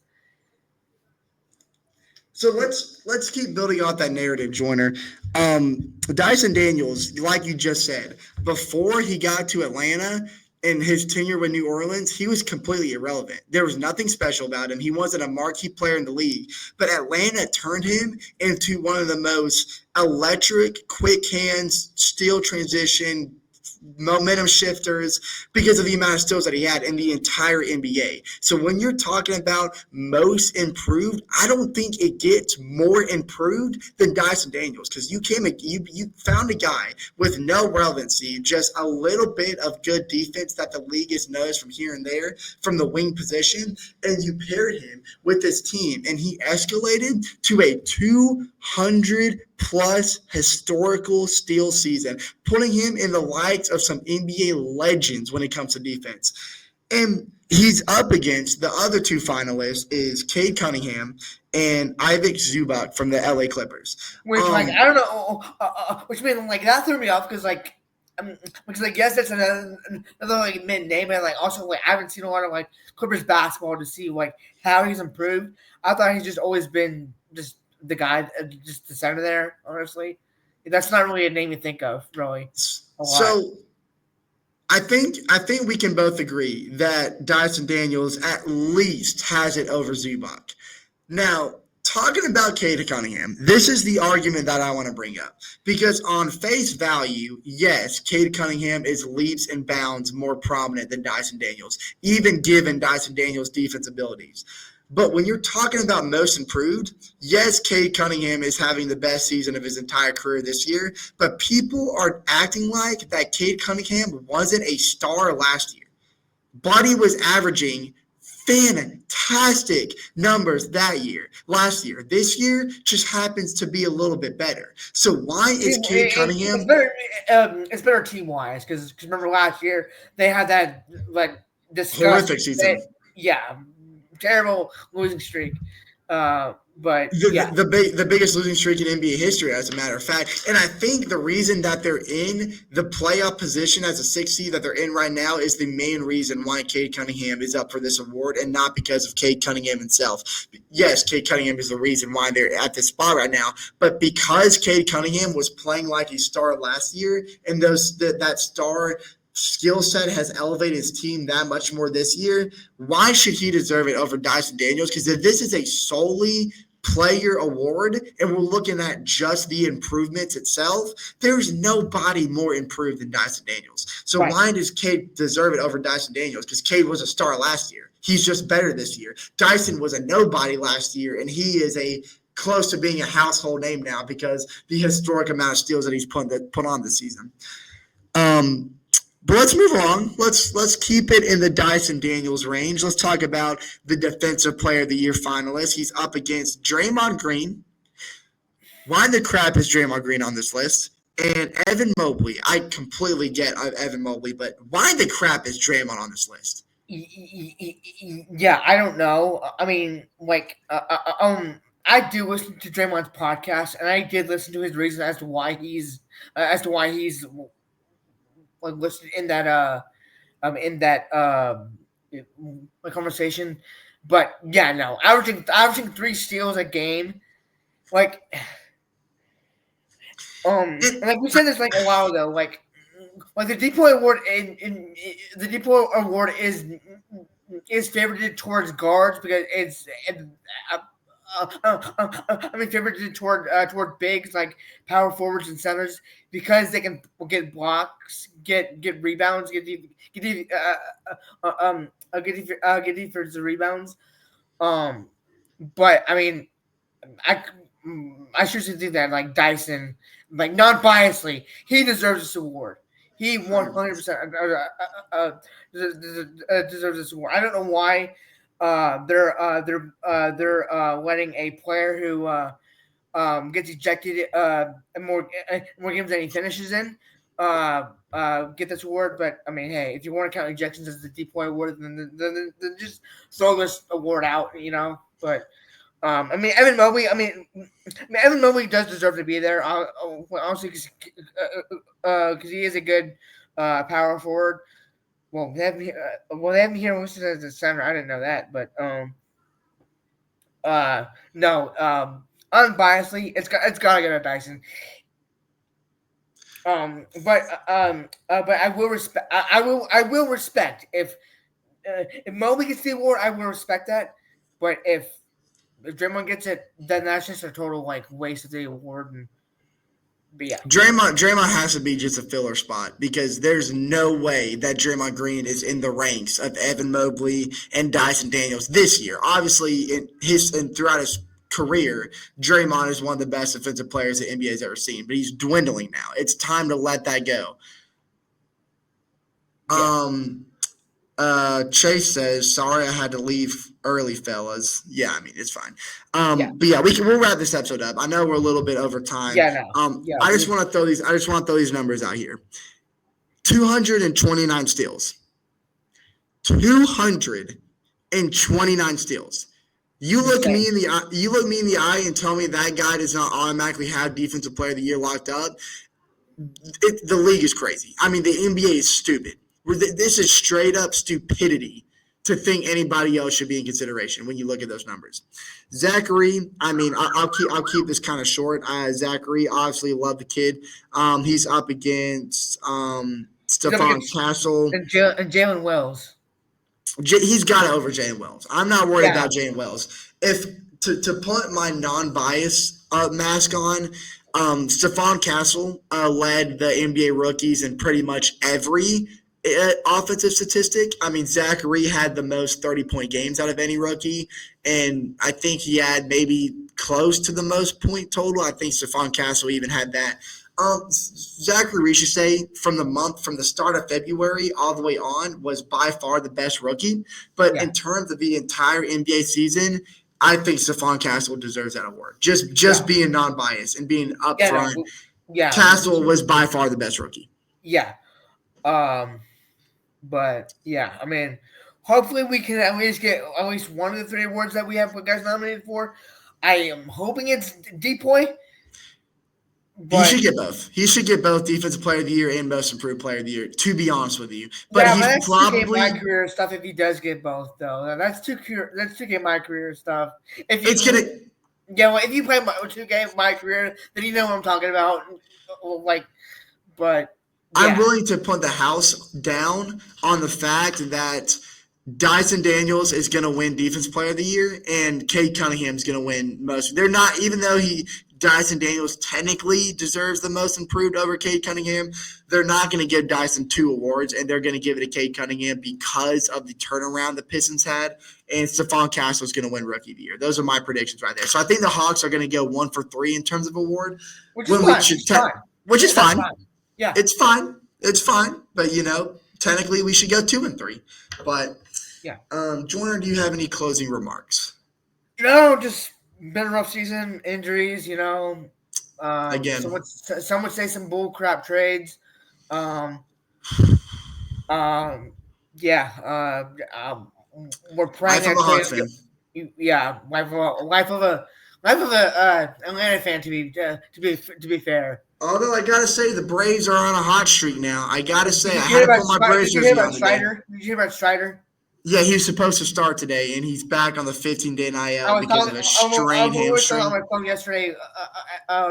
Speaker 1: So let's keep building out that narrative, Joyner. Dyson Daniels, like you just said, before he got to Atlanta. In his tenure with New Orleans, he was completely irrelevant. There was nothing special about him. He wasn't a marquee player in the league. But Atlanta turned him into one of the most electric, quick hands, steal transition, momentum shifters because of the amount of steals that he had in the entire NBA. So when you're talking about most improved, I don't think it gets more improved than Dyson Daniels, because you found a guy with no relevancy, just a little bit of good defense that the league has noticed from here and there from the wing position, and you paired him with this team, and he escalated to a 200 plus historical steal season, putting him in the likes of some NBA legends when it comes to defense. And he's up against the other two finalists is Cade Cunningham and Ivic Zubac from the LA Clippers.
Speaker 2: Which I don't know, which means that threw me off because because I guess that's another mid name, and also I haven't seen a lot of Clippers basketball to see how he's improved. I thought he's just always been just the guy, just the center there. Honestly, that's not really a name you think of, really.
Speaker 1: So, I think we can both agree that Dyson Daniels at least has it over Zubac. Now, talking about Cade Cunningham, this is the argument that I want to bring up, because on face value, yes, Cade Cunningham is leaps and bounds more prominent than Dyson Daniels, even given Dyson Daniels' defense abilities. But when you're talking about most improved, yes, Cade Cunningham is having the best season of his entire career this year, but people are acting like that Cade Cunningham wasn't a star last year. Buddy was averaging fantastic numbers last year. This year just happens to be a little bit better. So why is Cade Cunningham
Speaker 2: it's better team wise because remember last year they had that like disgusting
Speaker 1: horrific season?
Speaker 2: Terrible losing streak. But
Speaker 1: The biggest losing streak in NBA history, as a matter of fact. And I think the reason that they're in the playoff position as a 6 seed that they're in right now is the main reason why Cade Cunningham is up for this award, and not because of Cade Cunningham himself. Yes, Cade Cunningham is the reason why they're at this spot right now, but because Cade Cunningham was playing like a star last year, and that star skill set has elevated his team that much more this year, why should he deserve it over Dyson Daniels? Because if this is a solely player award and we're looking at just the improvements itself, there's nobody more improved than Dyson Daniels. So why does Cade deserve it over Dyson Daniels? Because Cade was a star last year. He's just better this year. Dyson was a nobody last year, and he is close to being a household name now because the historic amount of steals that he's put on this season. But let's move on. Let's keep it in the Dyson Daniels range. Let's talk about the Defensive Player of the Year finalist. He's up against Draymond Green. Why the crap is Draymond Green on this list? And Evan Mobley. I completely get Evan Mobley, but why the crap is Draymond on this list?
Speaker 2: Yeah, I don't know. I mean, I do listen to Draymond's podcast, and I did listen to his reason as to why he's listed in that conversation. But yeah, no, averaging 3 steals a game, like we said this a while ago, like the Depoy Award the Depoy Award is favored towards guards because it's favored toward bigs like power forwards and centers because they can get blocks, get rebounds, get defensive rebounds. But I mean, I seriously think that Dyson, non-biasly, he deserves this award. He 100% deserves this award. I don't know why they're letting a player who gets ejected more games than he finishes in get this award. But I mean, hey, if you want to count ejections as the Depoy Award, then just throw this award out, But I mean, Evan Mobley. Evan Mobley does deserve to be there, honestly, because he is a good power forward. Well, they have him here listed as a center. I didn't know that, but no. Unbiasedly, it's gotta get a Dyson. But I will respect. I will respect if Mobley gets the award. I will respect that. But if Draymond gets it, then that's just a total waste of the award. But yeah,
Speaker 1: Draymond has to be just a filler spot because there's no way that Draymond Green is in the ranks of Evan Mobley and Dyson Daniels this year. Obviously, throughout his career, Draymond is one of the best defensive players the NBA has ever seen, but he's dwindling now. It's time to let that go. Chase says, "Sorry, I had to leave early, fellas." Yeah, I mean it's fine. But yeah, we'll wrap this episode up. I know we're a little bit over time. I just want to throw these numbers out here. 229 steals. 229 steals. You look me in the eye and tell me that guy does not automatically have Defensive Player of the Year locked up. The league is crazy. I mean, the NBA is stupid. This is straight up stupidity to think anybody else should be in consideration when you look at those numbers. Zachary, I mean, I'll keep this kind of short. Zachary, obviously love the kid. He's up against Stephon Castle
Speaker 2: and Jalen Wells.
Speaker 1: He's got it over Jalen Wells. I'm not worried about Jalen Wells. If to put my non-bias mask on, Stephon Castle led the NBA rookies in pretty much every offensive statistic. I mean, Zachary had the most 30-point games out of any rookie, and I think he had maybe close to the most point total. I think Stephon Castle even had that Zachary Richey from the start of February all the way on was by far the best rookie. But
Speaker 2: Yeah.
Speaker 1: in terms of the entire NBA season, I think Stephon Castle deserves that award. Just
Speaker 2: Yeah.
Speaker 1: being non-biased and being
Speaker 2: Yeah,
Speaker 1: upfront.
Speaker 2: no, yeah,
Speaker 1: Castle was by far the best rookie.
Speaker 2: yeah. But yeah, I mean, hopefully we can at least get at least one of the 3 awards that we have guys nominated for. I am hoping it's Depoy.
Speaker 1: He
Speaker 2: But
Speaker 1: should get both. He should get both Defensive Player of the Year and Most Improved Player of the Year, to be honest with you. But
Speaker 2: yeah,
Speaker 1: he's
Speaker 2: but that's
Speaker 1: probably
Speaker 2: 2K my career stuff if he does get both though. That's 2K my career stuff. If you
Speaker 1: it's gonna
Speaker 2: yeah, well, if you play 2K my career, then you know what I'm talking about. Like, but yeah.
Speaker 1: I'm willing to put the house down on the fact that Dyson Daniels is going to win Defensive Player of the Year, and Cade Cunningham is going to win most. They're not, even though Dyson Daniels technically deserves the most improved over Cade Cunningham, they're not going to give Dyson 2 awards, and they're going to give it to Cade Cunningham because of the turnaround the Pistons had, and Stephon Castle is going to win Rookie of the Year. Those are my predictions right there. So I think the Hawks are going to go 1 for 3 in terms of award,
Speaker 2: which is fine.
Speaker 1: Which is fine.
Speaker 2: Yeah,
Speaker 1: it's fine. It's fine. But technically we should go 2 and 3. But
Speaker 2: yeah.
Speaker 1: Jordan, do you have any closing remarks?
Speaker 2: No, just been a rough season, injuries.
Speaker 1: Again,
Speaker 2: some would say some bull crap trades. Yeah. We're praying.
Speaker 1: Life of a Hawks fan.
Speaker 2: Yeah, life of a Atlanta fan to be fair.
Speaker 1: Although I gotta say the Braves are on a hot streak now. I gotta say
Speaker 2: Did
Speaker 1: I
Speaker 2: you
Speaker 1: had to put my Braves
Speaker 2: hear
Speaker 1: jersey
Speaker 2: about
Speaker 1: on today.
Speaker 2: Strider? Did you hear about Strider?
Speaker 1: Yeah, he was supposed to start today, and he's back on the 15-day NIL because of a strained hamstring.
Speaker 2: I was on my phone yesterday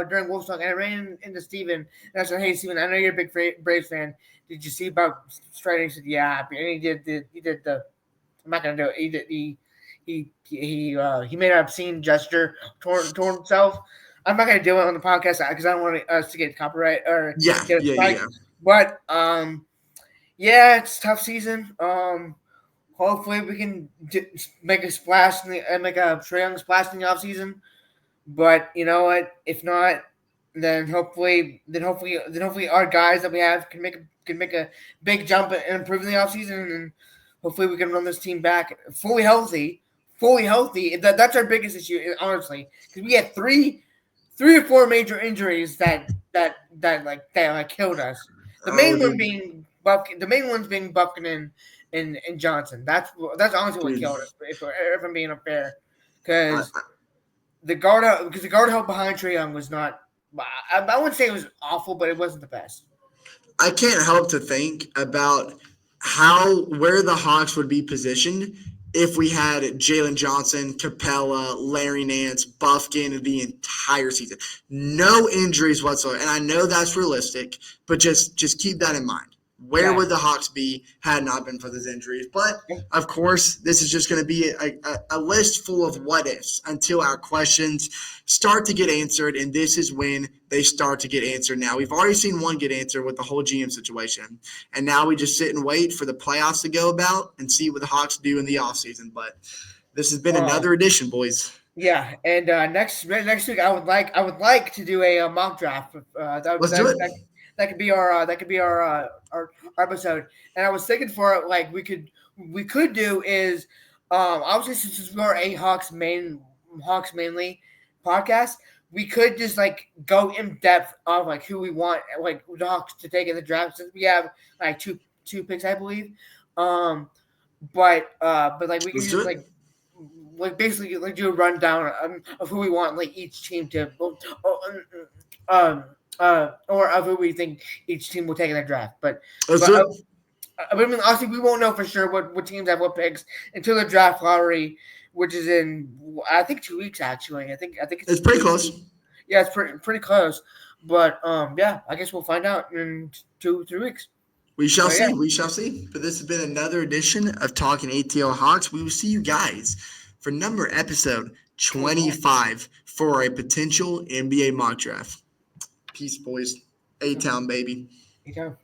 Speaker 2: during Wolves Talk, and I ran into Steven, and I said, "Hey, Steven, I know you're a big Braves fan. Did you see about Strider?" He said, "Yeah." And he did the. I'm not gonna do it. He made an obscene gesture toward himself. I'm not gonna do it on the podcast because I don't want us to get copyright or get a strike.
Speaker 1: Yeah.
Speaker 2: But yeah, it's a tough season. Hopefully we can make a splash make a Trae Young splash in the offseason. But you know what? If not, then hopefully our guys that we have can make a big jump and improve in the offseason, and hopefully we can run this team back fully healthy. That's our biggest issue, honestly, because we had three or 4 major injuries that killed us. The main ones being Buchanan and Johnson. That's honestly what killed us. If I'm being unfair, because the guard help behind Trae Young was not. I wouldn't say it was awful, but it wasn't the best.
Speaker 1: I can't help to think about where the Hawks would be positioned if we had Jalen Johnson, Capella, Larry Nance, Buffkin the entire season. No injuries whatsoever. And I know that's realistic, but just keep that in mind. Where would the Hawks be had not been for those injuries? But, of course, this is just going to be a list full of what-ifs until our questions start to get answered, and this is when they start to get answered now. We've already seen one get answered with the whole GM situation, and now we just sit and wait for the playoffs to go about and see what the Hawks do in the offseason. But this has been another edition, boys.
Speaker 2: Yeah, and next week I would like to do a mock draft.
Speaker 1: Let's do it.
Speaker 2: That could be our episode. And I was thinking for it, like we could do is obviously since we're a Hawks mainly podcast, we could just like go in depth of like who we want like the Hawks to take in the draft since we have like two picks, I believe. But like we can just like basically like do a rundown of who we want like each team to or of who we think each team will take in the draft. But I mean, honestly, we won't know for sure what teams have what picks until the draft lottery, which is in I think 2 weeks actually. I think
Speaker 1: it's pretty close.
Speaker 2: Yeah, it's pretty close. But yeah, I guess we'll find out in 2-3 weeks.
Speaker 1: We shall see. We shall see. But this has been another edition of Talkin ATL Hawks. We will see you guys for episode 25 for a potential NBA mock draft. Peace, boys. A-Town, baby.
Speaker 2: A-Town.